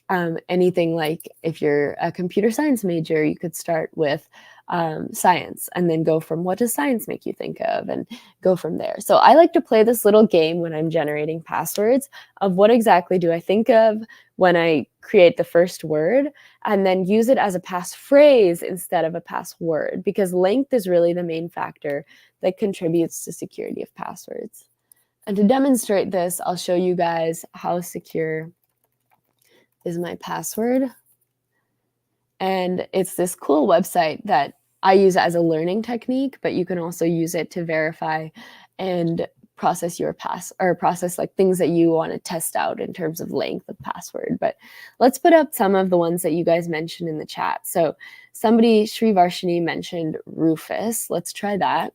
anything, like if you're a computer science major, you could start with science and then go from what does science make you think of and go from there. So I like to play this little game when I'm generating passwords of what exactly do I think of when I create the first word, and then use it as a passphrase instead of a password, because length is really the main factor that contributes to security of passwords. And to demonstrate this, I'll show you guys how secure is my password. And it's this cool website that I use as a learning technique, but you can also use it to verify and process your process like things that you want to test out in terms of length of password. But let's put up some of the ones that you guys mentioned in the chat. So somebody, Srivarshini, mentioned Rufus. Let's try that.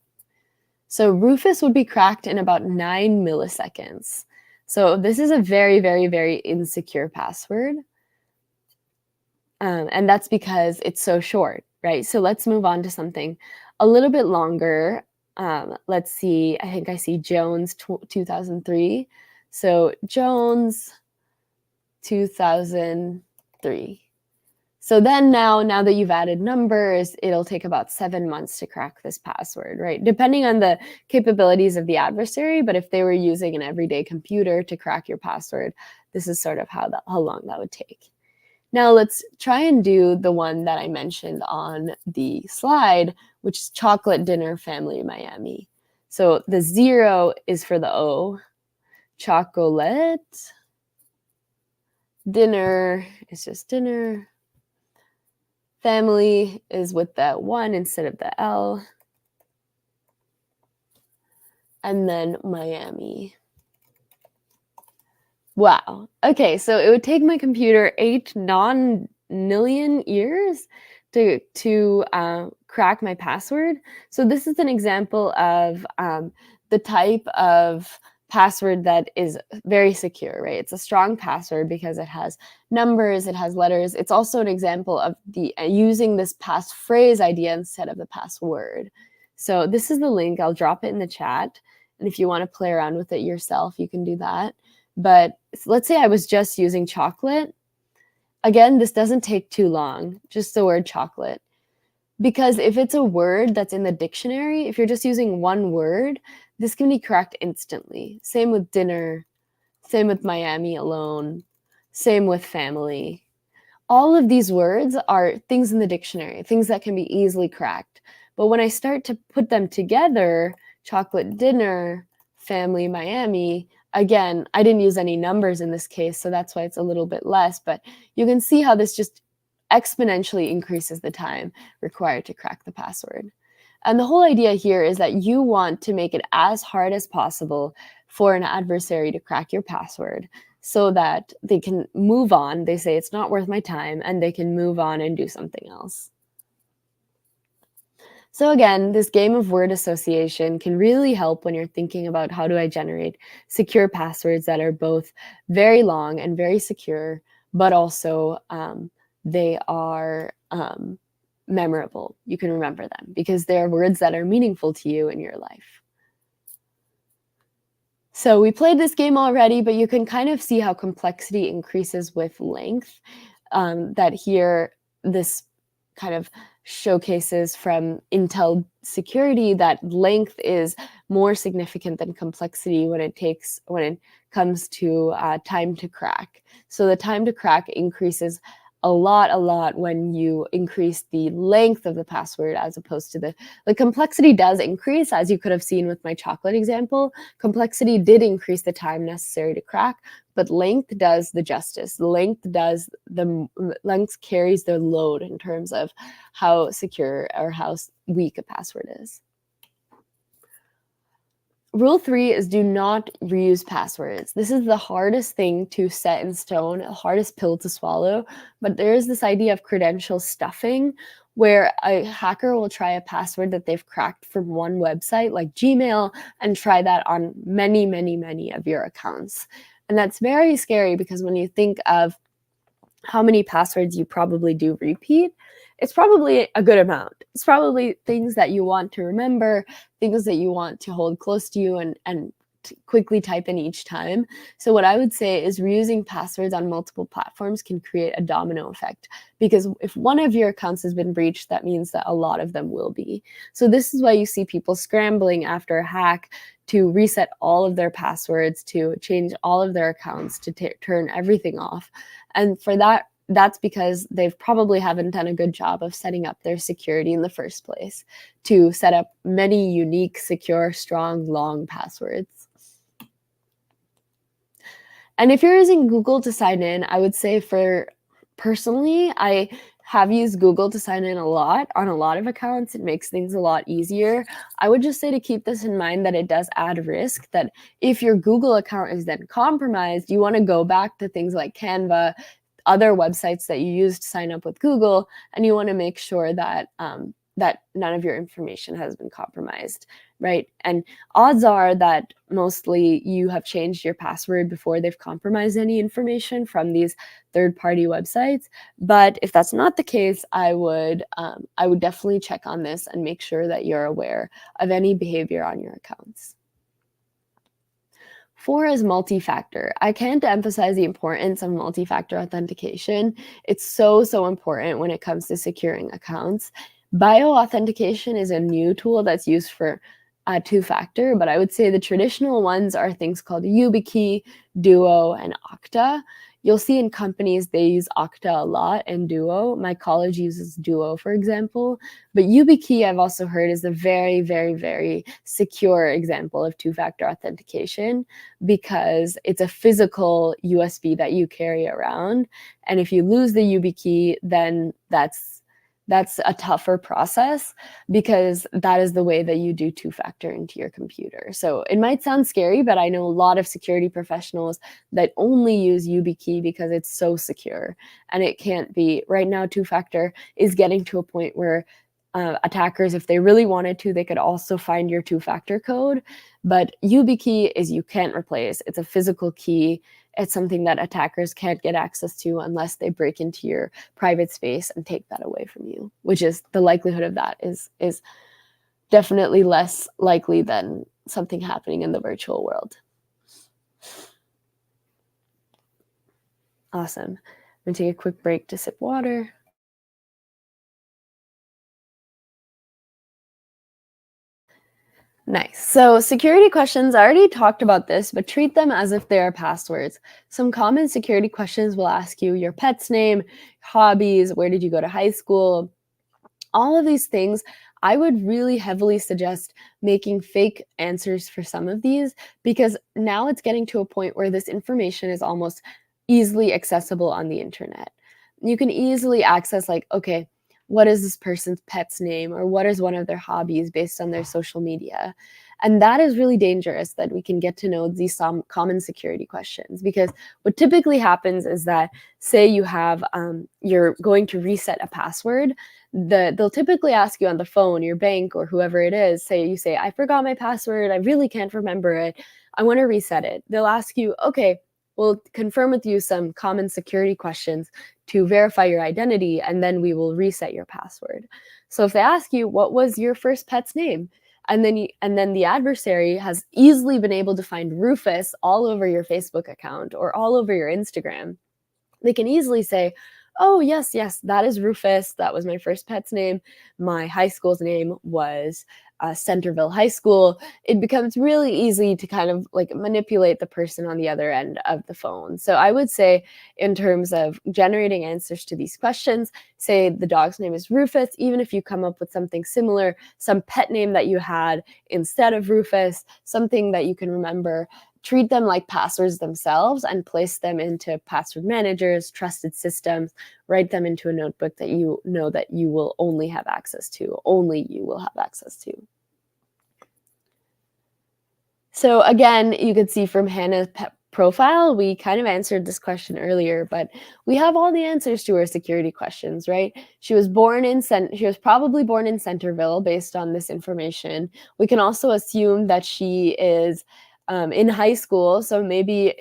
So Rufus would be cracked in about 9 milliseconds. So this is a very, very, very insecure password. And that's because it's so short, right? So let's move on to something a little bit longer. Let's see, I think I see Jones 2003. So Jones 2003. So then now that you've added numbers, it'll take about 7 months to crack this password, right? Depending on the capabilities of the adversary, but if they were using an everyday computer to crack your password, this is sort of how long that would take. Now let's try and do the one that I mentioned on the slide, which is chocolate, dinner, family, Miami. So the 0 is for the O. Chocolate. Dinner is just dinner. Family is with the 1 instead of the L. And then Miami. Wow. Okay, so it would take my computer 8 million years to crack my password. So this is an example of the type of password that is very secure, right? It's a strong password because it has numbers, it has letters. It's also an example of the using this passphrase idea instead of the password. So this is the link. I'll drop it in the chat. And if you want to play around with it yourself, you can do that. But let's say I was just using chocolate. Again, this doesn't take too long, just the word chocolate. Because if it's a word that's in the dictionary, if you're just using one word, this can be cracked instantly. Same with dinner, same with Miami alone, same with family. All of these words are things in the dictionary, things that can be easily cracked. But when I start to put them together, chocolate dinner, family Miami, again, I didn't use any numbers in this case, so that's why it's a little bit less. But you can see how this just exponentially increases the time required to crack the password. And the whole idea here is that you want to make it as hard as possible for an adversary to crack your password so that they can move on. They say it's not worth my time, and they can move on and do something else. So again, this game of word association can really help when you're thinking about how do I generate secure passwords that are both very long and very secure, but also they are memorable. You can remember them because they're words that are meaningful to you in your life. So we played this game already, but you can kind of see how complexity increases with length. That here, this kind of showcases from Intel security that length is more significant than complexity when it comes to time to crack. So the time to crack increases a lot when you increase the length of the password as opposed to the complexity does increase, as you could have seen with my chocolate example. Complexity did increase the time necessary to crack, but length does the justice. Length carries the load in terms of how secure or how weak a password is. Rule 3 is do not reuse passwords. This is the hardest thing to set in stone, the hardest pill to swallow, but there is this idea of credential stuffing where a hacker will try a password that they've cracked from one website like Gmail and try that on many of your accounts. And that's very scary because when you think of how many passwords you probably do repeat, it's probably a good amount. It's probably things that you want to remember, things that you want to hold close to you and quickly type in each time. So what I would say is reusing passwords on multiple platforms can create a domino effect, because if one of your accounts has been breached, that means that a lot of them will be. So this is why you see people scrambling after a hack to reset all of their passwords, to change all of their accounts, to turn everything off. And for that's because they've probably haven't done a good job of setting up their security in the first place to set up many unique, secure, strong, long passwords. And if you're using Google to sign in, I would say personally, I have used Google to sign in a lot on a lot of accounts. It makes things a lot easier. I would just say to keep this in mind that it does add risk, that if your Google account is then compromised, you want to go back to things like Canva, other websites that you use to sign up with Google, and you want to make sure that that none of your information has been compromised, right? And odds are that mostly you have changed your password before they've compromised any information from these third-party websites. But if that's not the case, I would definitely check on this and make sure that you're aware of any behavior on your accounts. 4 is multi-factor. I can't emphasize the importance of multi-factor authentication. It's so important when it comes to securing accounts. Bioauthentication is a new tool that's used for two-factor, but I would say the traditional ones are things called YubiKey, Duo, and Okta. You'll see in companies they use Okta a lot and Duo. My college uses Duo, for example. But YubiKey, I've also heard, is a very secure example of two-factor authentication because it's a physical USB that you carry around. And if you lose the YubiKey, then that's a tougher process because that is the way that you do two-factor into your computer. So it might sound scary, but I know a lot of security professionals that only use YubiKey because it's so secure, and it can't be. Right now, two-factor is getting to a point where attackers, if they really wanted to, they could also find your two-factor code. But YubiKey is you can't replace. It's a physical key. It's something that attackers can't get access to unless they break into your private space and take that away from you, which is the likelihood of that is definitely less likely than something happening in the virtual world. Awesome. I'm going to take a quick break to sip water. Nice. So security questions, I already talked about this, but treat them as if they are passwords. Some common security questions will ask you your pet's name, hobbies, where did you go to high school, all of these things. I would really heavily suggest making fake answers for some of these, because now it's getting to a point where this information is almost easily accessible on the internet. You can easily access, like, okay, what is this person's pet's name, or what is one of their hobbies based on their social media? And that is really dangerous, that we can get to know these some common security questions, because what typically happens is that, say you have, you're going to reset a password, they'll typically ask you on the phone, your bank or whoever it is, you say, I forgot my password, I really can't remember it, I want to reset it. They'll ask you, okay, we'll confirm with you some common security questions to verify your identity, and then we will reset your password. So if they ask you, what was your first pet's name? And then the adversary has easily been able to find Rufus all over your Facebook account or all over your Instagram. They can easily say, oh, yes, that is Rufus. That was my first pet's name. My high school's name was Centerville High School. It becomes really easy to kind of like manipulate the person on the other end of the phone. So I would say, in terms of generating answers to these questions, say the dog's name is Rufus. Even if you come up with something similar, some pet name that you had instead of Rufus, something that you can remember, treat them like passwords themselves and place them into password managers, trusted systems, write them into a notebook that you know that you will only have access to, only you will have access to. So again, you could see from Hannah's profile, we kind of answered this question earlier, but we have all the answers to her security questions, right? She was probably born in Centerville based on this information. We can also assume that she is in high school, so maybe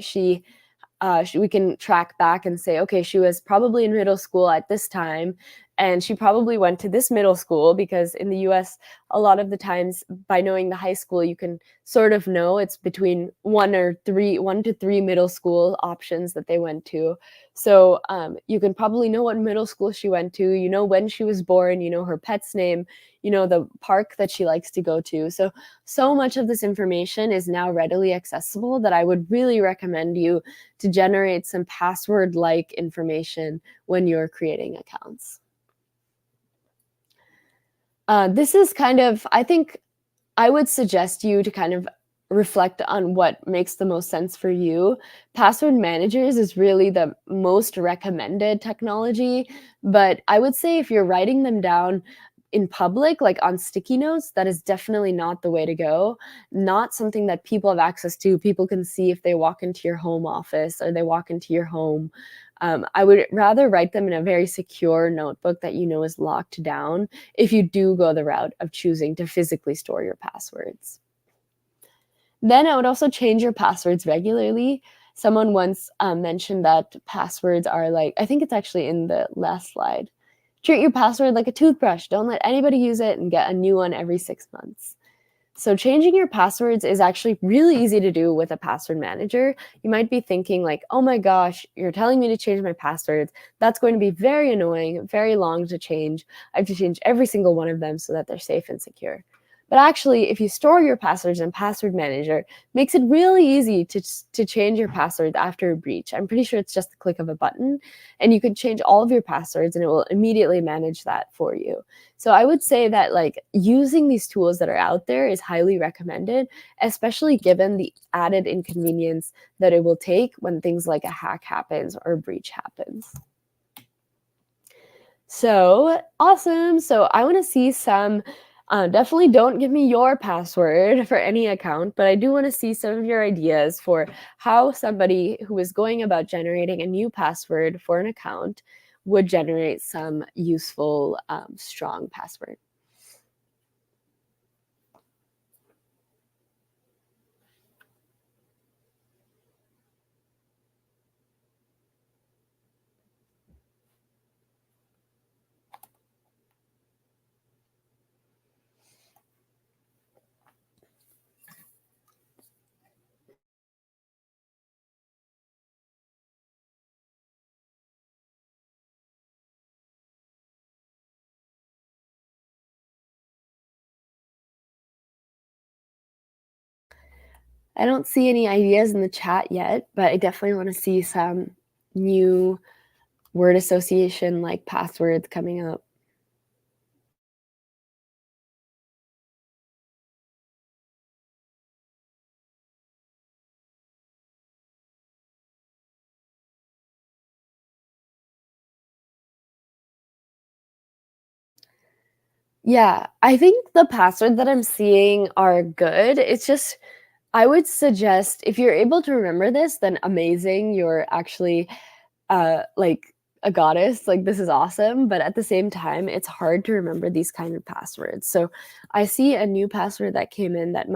we can track back and say, okay, she was probably in middle school at this time, and she probably went to this middle school, because in the US, a lot of the times, by knowing the high school, you can sort of know it's between 1 to 3 middle school options that they went to. So you can probably know what middle school she went to, you know when she was born, you know her pet's name, you know the park that she likes to go to. So much of this information is now readily accessible that I would really recommend you to generate some password-like information when you're creating accounts. This is kind of, I think I would suggest you to kind of reflect on what makes the most sense for you. Password managers is really the most recommended technology, but I would say if you're writing them down in public, like on sticky notes, that is definitely not the way to go. Not something that people have access to. People can see if they walk into your home office or they walk into your home. I would rather write them in a very secure notebook that you know is locked down if you do go the route of choosing to physically store your passwords. Then I would also change your passwords regularly. Someone once mentioned that passwords are like, I think it's actually in the last slide, treat your password like a toothbrush. Don't let anybody use it and get a new one every 6 months. So changing your passwords is actually really easy to do with a password manager. You might be thinking like, oh my gosh, you're telling me to change my passwords. That's going to be very annoying, very long to change. I have to change every single one of them so that they're safe and secure. But actually, if you store your passwords in Password Manager, it makes it really easy to change your passwords after a breach. I'm pretty sure it's just the click of a button, and you can change all of your passwords and it will immediately manage that for you. So I would say that like using these tools that are out there is highly recommended, especially given the added inconvenience that it will take when things like a hack happens or a breach happens. So awesome. So I want to see some, definitely don't give me your password for any account, but I do want to see some of your ideas for how somebody who is going about generating a new password for an account would generate some useful, strong password. I don't see any ideas in the chat yet, but I definitely want to see some new word association like passwords coming up. Yeah, I think the passwords that I'm seeing are good. It's just I would suggest if you're able to remember this, then amazing. You're actually like a goddess. Like this is awesome. But at the same time, it's hard to remember these kind of passwords. So I see a new password that came in that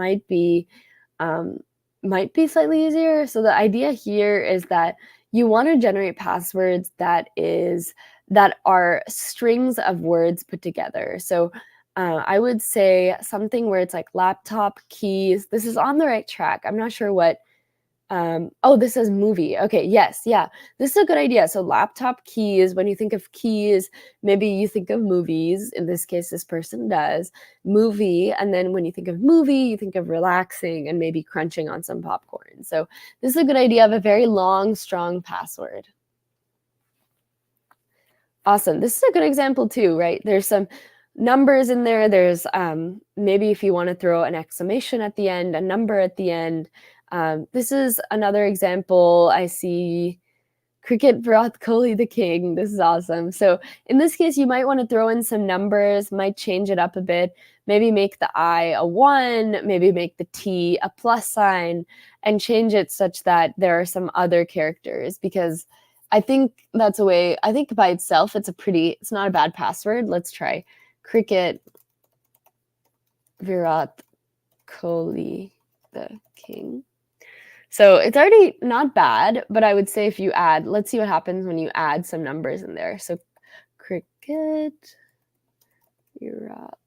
um, might be slightly easier. So the idea here is that you want to generate passwords that are strings of words put together. So I would say something where it's like laptop keys. This is on the right track. I'm not sure what. Oh, this is movie. Okay, yes, yeah. This is a good idea. So laptop keys, when you think of keys, maybe you think of movies. In this case, this person does movie. And then when you think of movie, you think of relaxing and maybe crunching on some popcorn. So this is a good idea of a very long, strong password. Awesome. This is a good example too, right? There's some numbers in there. There's maybe if you want to throw an exclamation at the end, a number at the end. This is another example. I see Cricket Virat Kohli the king. This is awesome. So in this case, you might want to throw in some numbers, might change it up a bit, maybe make the I a 1, maybe make the T a plus sign, and change it such that there are some other characters, because I think that's a way, I think by itself, it's not a bad password. Let's try Cricket Virat Kohli the king. So it's already not bad, but I would say if you add, let's see what happens when you add some numbers in there. So Cricket Virat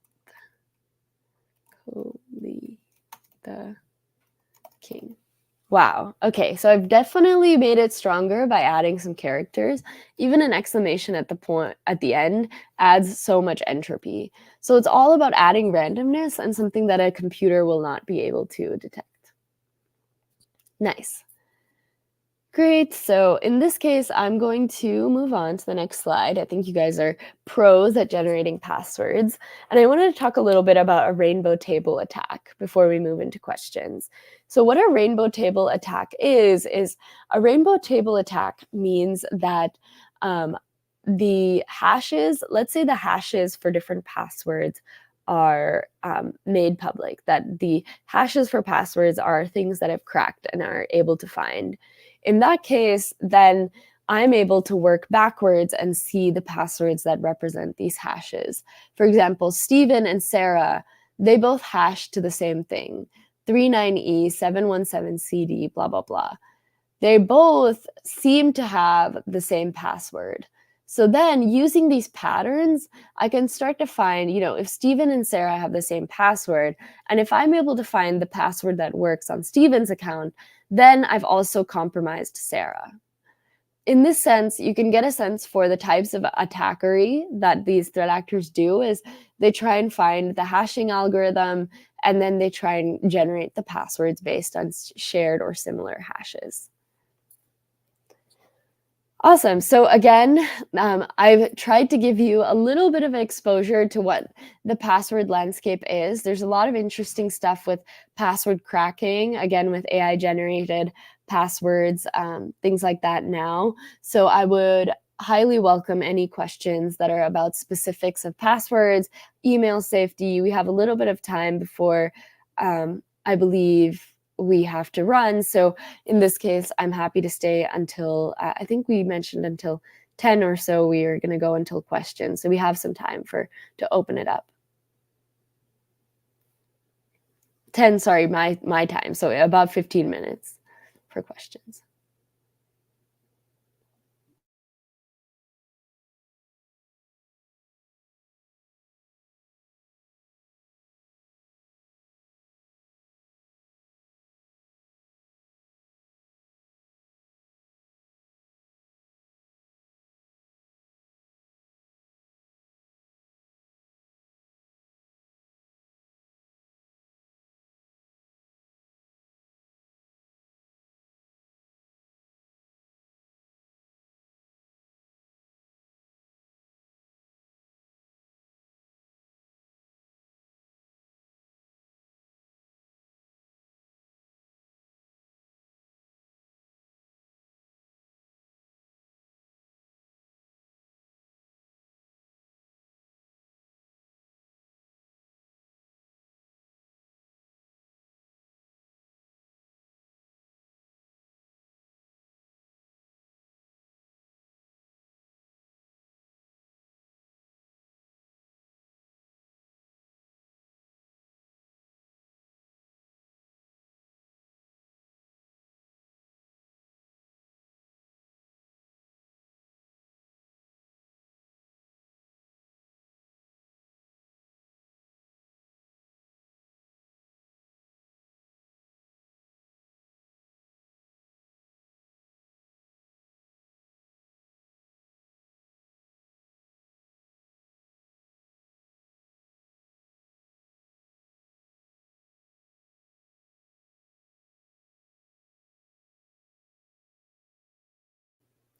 Kohli the king. Wow. Okay, so I've definitely made it stronger by adding some characters. Even an exclamation at the end adds so much entropy. So it's all about adding randomness and something that a computer will not be able to detect. Nice. Great. So in this case, I'm going to move on to the next slide. I think you guys are pros at generating passwords. And I wanted to talk a little bit about a rainbow table attack before we move into questions. So what a rainbow table attack is a rainbow table attack means that the hashes, let's say the hashes for different passwords are made public, that the hashes for passwords are things that I've cracked and are able to find. In that case, then I'm able to work backwards and see the passwords that represent these hashes. For example, Stephen and Sarah, they both hash to the same thing, 39E717CD, blah, blah, blah. They both seem to have the same password. So then using these patterns, I can start to find, if Stephen and Sarah have the same password, and if I'm able to find the password that works on Stephen's account, then I've also compromised Sarah. In this sense, you can get a sense for the types of attackery that these threat actors do is they try and find the hashing algorithm, and then they try and generate the passwords based on shared or similar hashes. Awesome. So again, I've tried to give you a little bit of exposure to what the password landscape is. There's a lot of interesting stuff with password cracking, again, with AI generated passwords, things like that now. So I would highly welcome any questions that are about specifics of passwords, email safety. We have a little bit of time before I believe we have to run. So in this case, I'm happy to stay until, I think we mentioned until 10 or so, we are going to go until questions. So we have some time to open it up. 10, sorry, my time. So about 15 minutes for questions.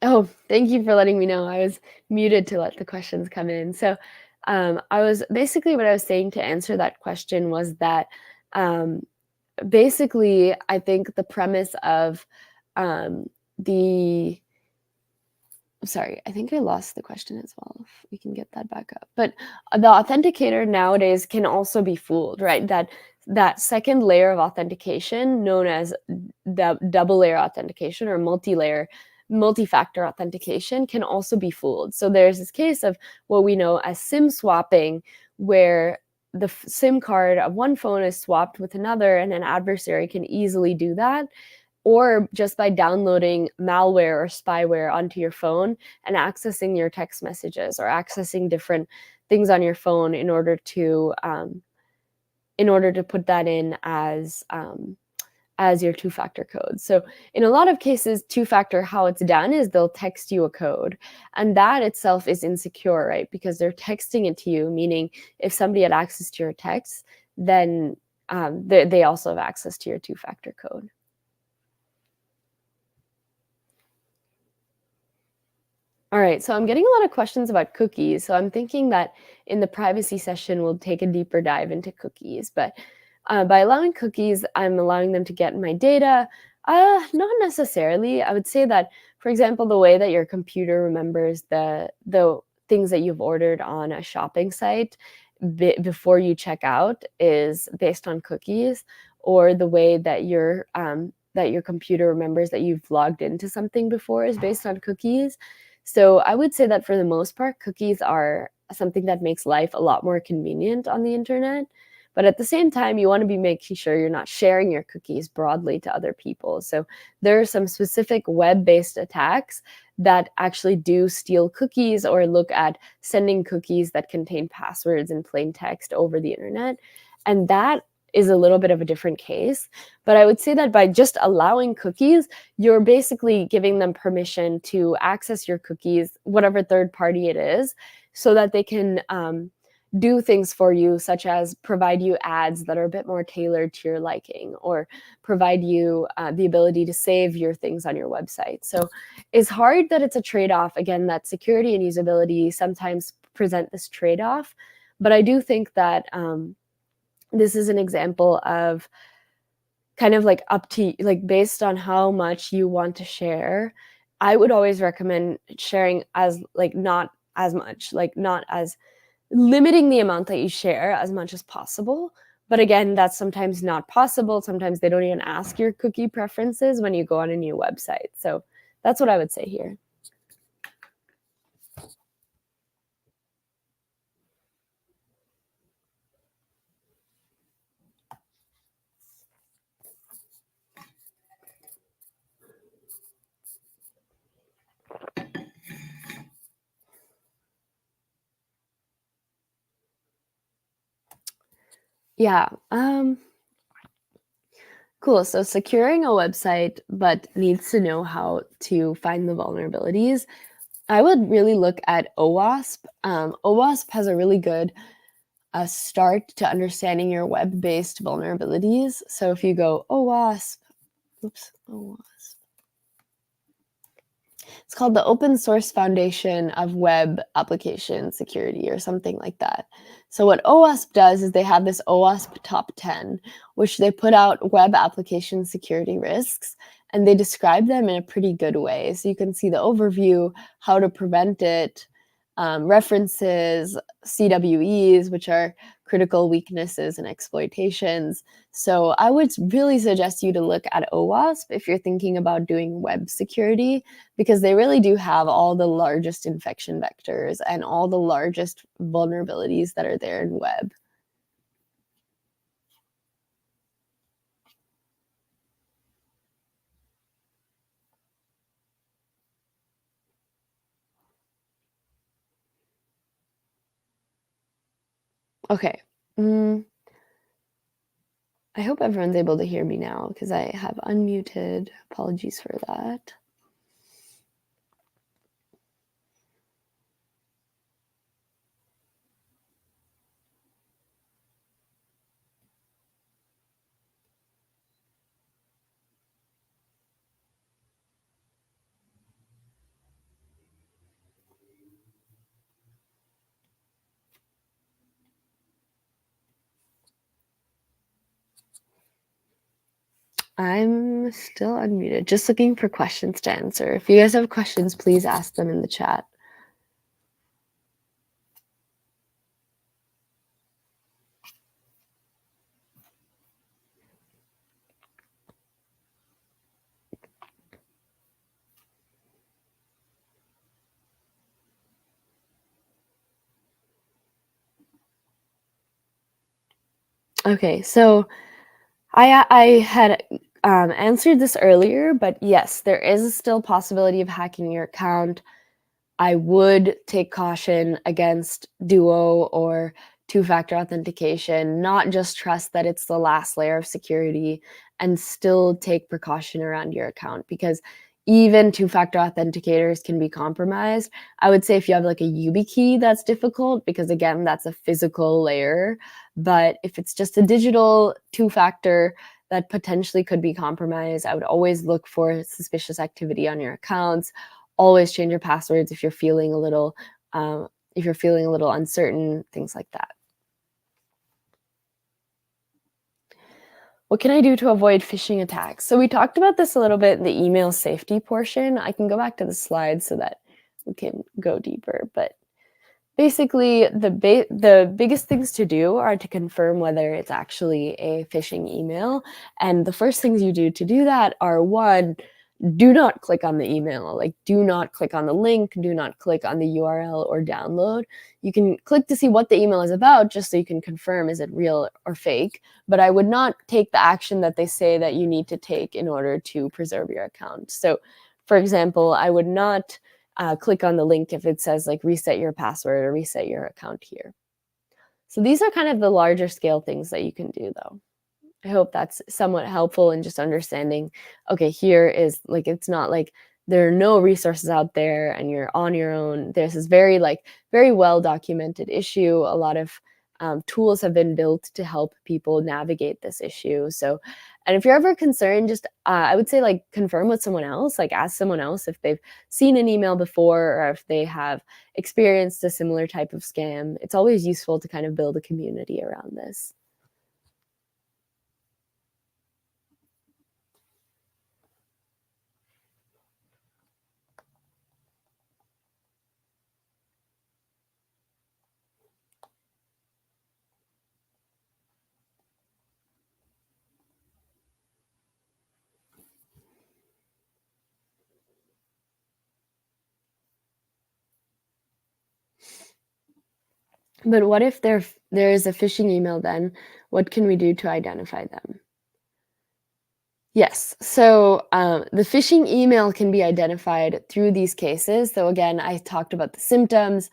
Oh, thank you for letting me know. I was muted to let the questions come in. So, I was basically what I was saying to answer that question was that um, basically, I think the premise of the sorry, I think I lost the question as well. If we can get that back up, but the authenticator nowadays can also be fooled, right? That second layer of authentication, known as the double layer authentication or multi-factor authentication, can also be fooled. So there's this case of what we know as SIM swapping, where the SIM card of one phone is swapped with another, and an adversary can easily do that, or just by downloading malware or spyware onto your phone and accessing your text messages or accessing different things on your phone in order to put that in as your two-factor code. So in a lot of cases, two-factor, how it's done is they'll text you a code, and that itself is insecure, right? Because they're texting it to you, meaning if somebody had access to your text, then they also have access to your two-factor code. All right, so I'm getting a lot of questions about cookies. So I'm thinking that in the privacy session, we'll take a deeper dive into cookies. But by allowing cookies, I'm allowing them to get my data. Not necessarily. I would say that, for example, the way that your computer remembers the things that you've ordered on a shopping site before you check out is based on cookies, or the way that your computer remembers that you've logged into something before is based on cookies. So I would say that for the most part, cookies are something that makes life a lot more convenient on the internet. But at the same time, you want to be making sure you're not sharing your cookies broadly to other people. So there are some specific web-based attacks that actually do steal cookies or look at sending cookies that contain passwords in plain text over the internet. And that is a little bit of a different case. But I would say that by just allowing cookies, you're basically giving them permission to access your cookies, whatever third party it is, so that they can do things for you, such as provide you ads that are a bit more tailored to your liking, or provide you the ability to save your things on your website. So it's hard that it's a trade-off. Again, that security and usability sometimes present this trade-off. But I do think that this is an example of kind of like up to, like, based on how much you want to share I would always recommend sharing as not as much, not as limiting the amount that you share as much as possible. But again, that's sometimes not possible. Sometimes they don't even ask your cookie preferences when you go on a new website. So that's what I would say here. Yeah. Cool. So securing a website, but needs to know how to find the vulnerabilities. I would really look at OWASP. OWASP has a really good start to understanding your web-based vulnerabilities. So if you go OWASP, OWASP. It's called the Open Source Foundation of Web Application Security or something like that. So what OWASP does is they have this OWASP Top 10, which they put out web application security risks, and they describe them in a pretty good way. So you can see the overview, how to prevent it, references, CWEs, which are critical weaknesses and exploitations. So I would really suggest you to look at OWASP if you're thinking about doing web security, because they really do have all the largest infection vectors and all the largest vulnerabilities that are there in web. Okay. I hope everyone's able to hear me now because I have unmuted. Apologies for that. I'm still unmuted, just looking for questions to answer. If you guys have questions, please ask them in the chat. Okay, so I had answered this earlier, but yes, there is still possibility of hacking your account. I would take caution against Duo or two-factor authentication, not just trust that it's the last layer of security, and still take precaution around your account, because even two-factor authenticators can be compromised. I would say if you have like a YubiKey, that's difficult because again, that's a physical layer. But if it's just a digital two-factor that potentially could be compromised, I would always look for suspicious activity on your accounts. Always change your passwords if you're feeling a little uncertain, things like that. What can I do to avoid phishing attacks? So we talked about this a little bit in the email safety portion. I can go back to the slides so that we can go deeper. But basically, the biggest things to do are to confirm whether it's actually a phishing email. And the first things you do to do that are, one, do not click on the email. Like, do not click on the link, do not click on the URL or download. You can click to see what the email is about just so you can confirm, is it real or fake? But I would not take the action that they say that you need to take in order to preserve your account. So, for example, I would not click on the link if it says like reset your password or reset your account here. So these are kind of the larger scale things that you can do, though. I hope that's somewhat helpful in just understanding, okay, here is like, it's not like there are no resources out there and you're on your own. There's this very well documented issue. A lot of tools have been built to help people navigate this issue. So, and if you're ever concerned, just I would say like confirm with someone else, like ask someone else if they've seen an email before or if they have experienced a similar type of scam. It's always useful to kind of build a community around this. But what if there is a phishing email then? What can we do to identify them? Yes, so the phishing email can be identified through these cases. So again, I talked about the symptoms,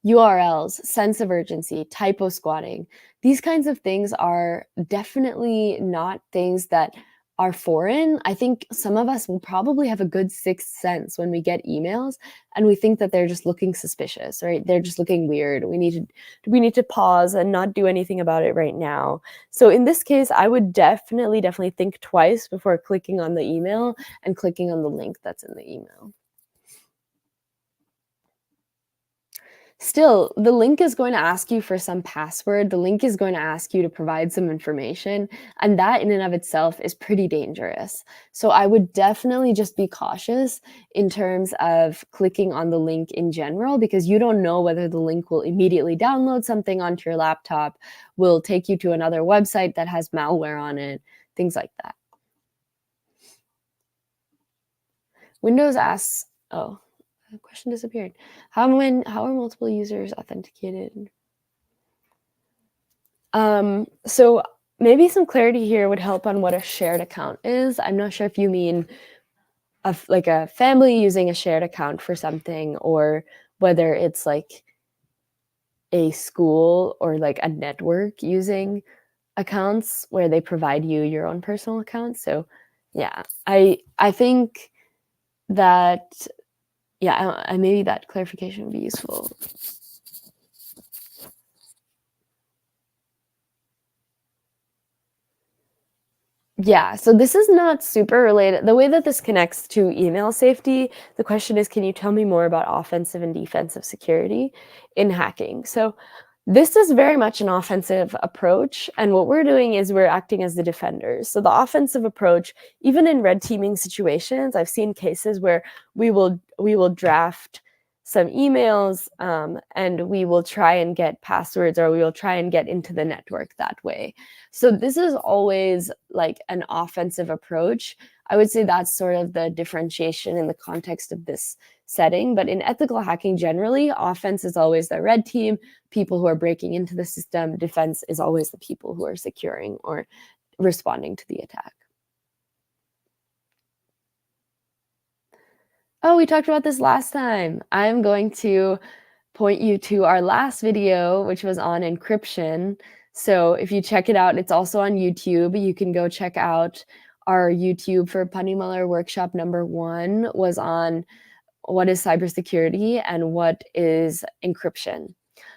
URLs, sense of urgency, typo squatting. These kinds of things are definitely not things that are foreign. I think some of us will probably have a good sixth sense when we get emails and we think that they're just looking suspicious, right? They're just looking weird. We need to pause and not do anything about it right now. So in this case, I would definitely think twice before clicking on the email and clicking on the link that's in the email. Still, the link is going to ask you for some password. The link is going to ask you to provide some information, and that in and of itself is pretty dangerous. So I would definitely just be cautious in terms of clicking on the link in general, because you don't know whether the link will immediately download something onto your laptop, will take you to another website that has malware on it, things like that. Windows asks, oh, the question disappeared. How are multiple users authenticated? So maybe some clarity here would help on what a shared account is. I'm not sure if you mean like a family using a shared account for something, or whether it's like a school or like a network using accounts where they provide you your own personal account. So yeah, I think that, yeah, maybe that clarification would be useful. Yeah, so this is not super related. The way that this connects to email safety, the question is, can you tell me more about offensive and defensive security in hacking? So this is very much an offensive approach, and what we're doing is we're acting as the defenders. So the offensive approach, even in red teaming situations, I've seen cases where we will draft some emails and we will try and get passwords, or we will try and get into the network that way. So this is always like an offensive approach. I would say that's sort of the differentiation in the context of this setting. But in ethical hacking generally, offense is always the red team, people who are breaking into the system. Defense is always the people who are securing or responding to the attack. Oh, we talked about this last time. I'm going to point you to our last video, which was on encryption. So if you check it out, it's also on YouTube. You can go check out our YouTube for Panimalar workshop number 1 was on what is cybersecurity and what is encryption.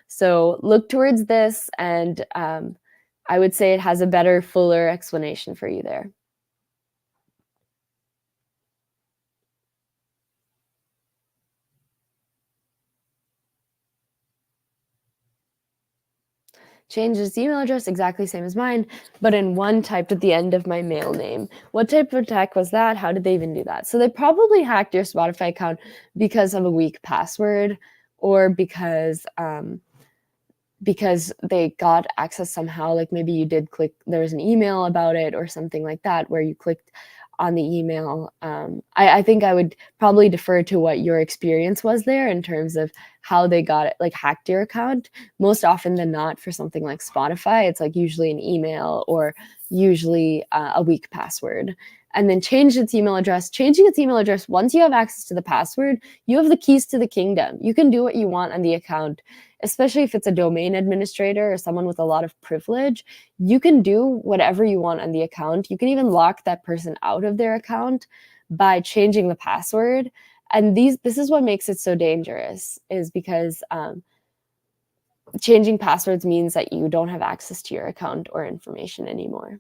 So look towards this, and I would say it has a better, fuller explanation for you there. Changed its email address, exactly same as mine, but in one typed at the end of my mail name. What type of attack was that? How did they even do that? So they probably hacked your Spotify account because of a weak password, or because they got access somehow, like maybe you did click, there was an email about it or something like that where you clicked on the email. I think I would probably defer to what your experience was there in terms of how they got it, like hacked your account. Most often than not, for something like Spotify, it's like usually an email or usually a weak password. And then changed its email address. Changing its email address, once you have access to the password, you have the keys to the kingdom. You can do what you want on the account, especially if it's a domain administrator or someone with a lot of privilege. You can do whatever you want on the account. You can even lock that person out of their account by changing the password. And this is what makes it so dangerous, is because changing passwords means that you don't have access to your account or information anymore.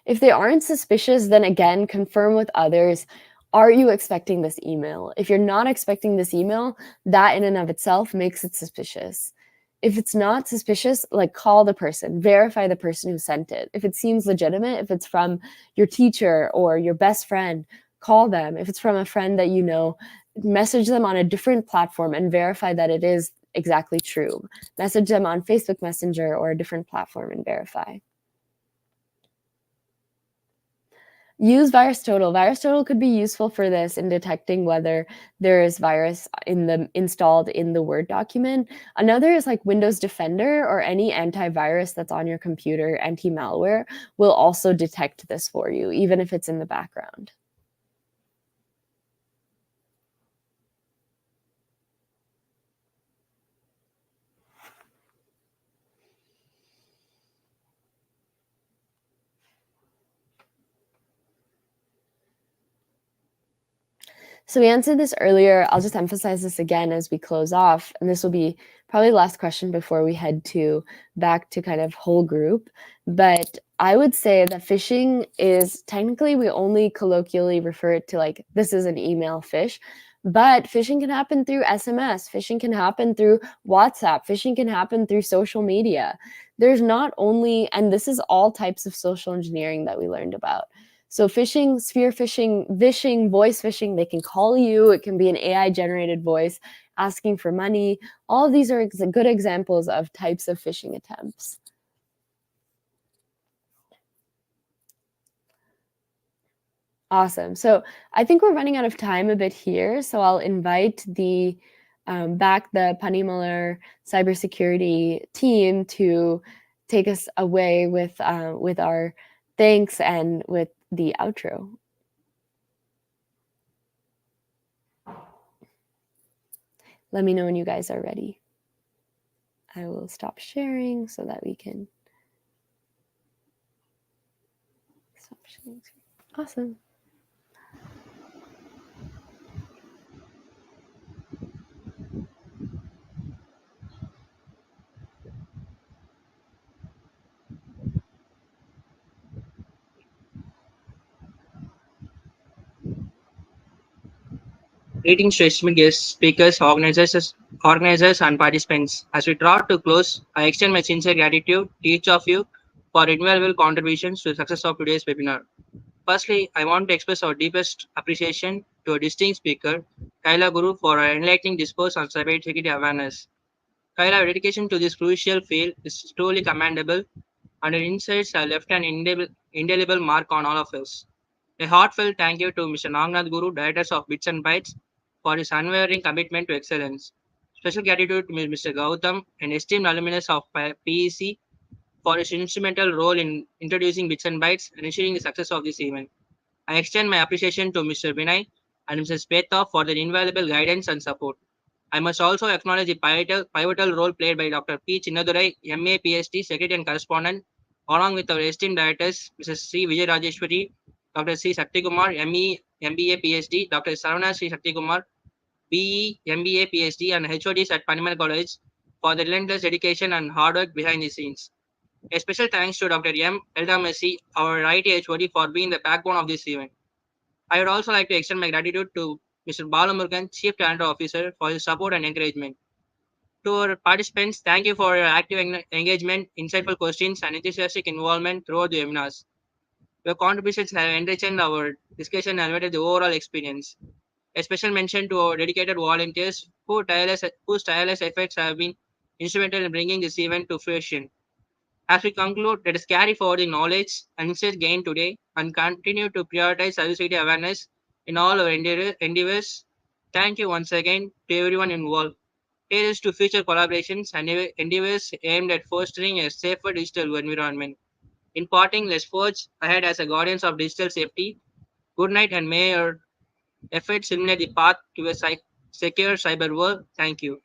If they aren't suspicious, then again, confirm with others. Are you expecting this email? If you're not expecting this email, that in and of itself makes it suspicious. If it's not suspicious, like call the person, verify the person who sent it. If it seems legitimate, if it's from your teacher or your best friend, call them. If it's from a friend that you know, message them on a different platform and verify that it is exactly true. Message them on Facebook Messenger or a different platform and verify. Use VirusTotal. VirusTotal could be useful for this in detecting whether there is virus installed in the Word document. Another is like Windows Defender or any antivirus that's on your computer, anti-malware, will also detect this for you, even if it's in the background. So we answered this earlier. I'll just emphasize this again as we close off. And this will be probably the last question before we head back to kind of whole group. But I would say that phishing is technically, we only colloquially refer it to like, this is an email phish. But phishing can happen through SMS. Phishing can happen through WhatsApp. Phishing can happen through social media. There's not only, and this is all types of social engineering that we learned about. So phishing, spear phishing, voice phishing, they can call you. It can be an AI-generated voice asking for money. All of these are good examples of types of phishing attempts. Awesome. So I think we're running out of time a bit here. So I'll invite back the Panimalar cybersecurity team to take us away with our thanks and with the outro. Let me know when you guys are ready. I will stop sharing so that we can stop sharing. Awesome. Greetings to esteemed guests, speakers, organizers, and participants. As we draw to close, I extend my sincere gratitude to each of you for invaluable contributions to the success of today's webinar. Firstly, I want to express our deepest appreciation to our distinguished speaker, Kaila Guru, for her enlightening discourse on cybersecurity awareness. Kaila, your dedication to this crucial field is truly commendable, and her insights have left an indelible mark on all of us. A heartfelt thank you to Mr. Nagnath Guru, Director of Bits and Bytes, for his unwavering commitment to excellence. Special gratitude to Mr. Gautam, an esteemed alumnus of PEC, for his instrumental role in introducing Bits and Bytes and ensuring the success of this event. I extend my appreciation to Mr. Vinay and Mr. Speta for their invaluable guidance and support. I must also acknowledge the pivotal role played by Dr. P. Chinnadurai, MA, PhD, Secretary and Correspondent, along with our esteemed directors, Mrs. C. Vijay Rajeshwari, Dr. C. Saktikumar, ME, MBA, PhD, Dr. Saravana C. Saktikumar, BE, MBA, PhD, and HODs at Panimalar College for their relentless dedication and hard work behind the scenes. A special thanks to Dr. M. Elda Messi, our IT HOD, for being the backbone of this event. I would also like to extend my gratitude to Mr. Balamurgan, Chief Talent Officer, for his support and encouragement. To our participants, thank you for your active engagement, insightful questions, and enthusiastic involvement throughout the webinars. Your contributions have enriched our discussion and elevated the overall experience. A special mention to our dedicated volunteers whose tireless efforts have been instrumental in bringing this event to fruition. As we conclude, let us carry forward the knowledge and insights gained today and continue to prioritize cybersecurity awareness in all our endeavors. Thank you once again to everyone involved. Here's to future collaborations and endeavors aimed at fostering a safer digital environment. In parting, let's forge ahead as a guardians of digital safety. Good night, and may your efforts illuminate the path to a secure cyber world. Thank you.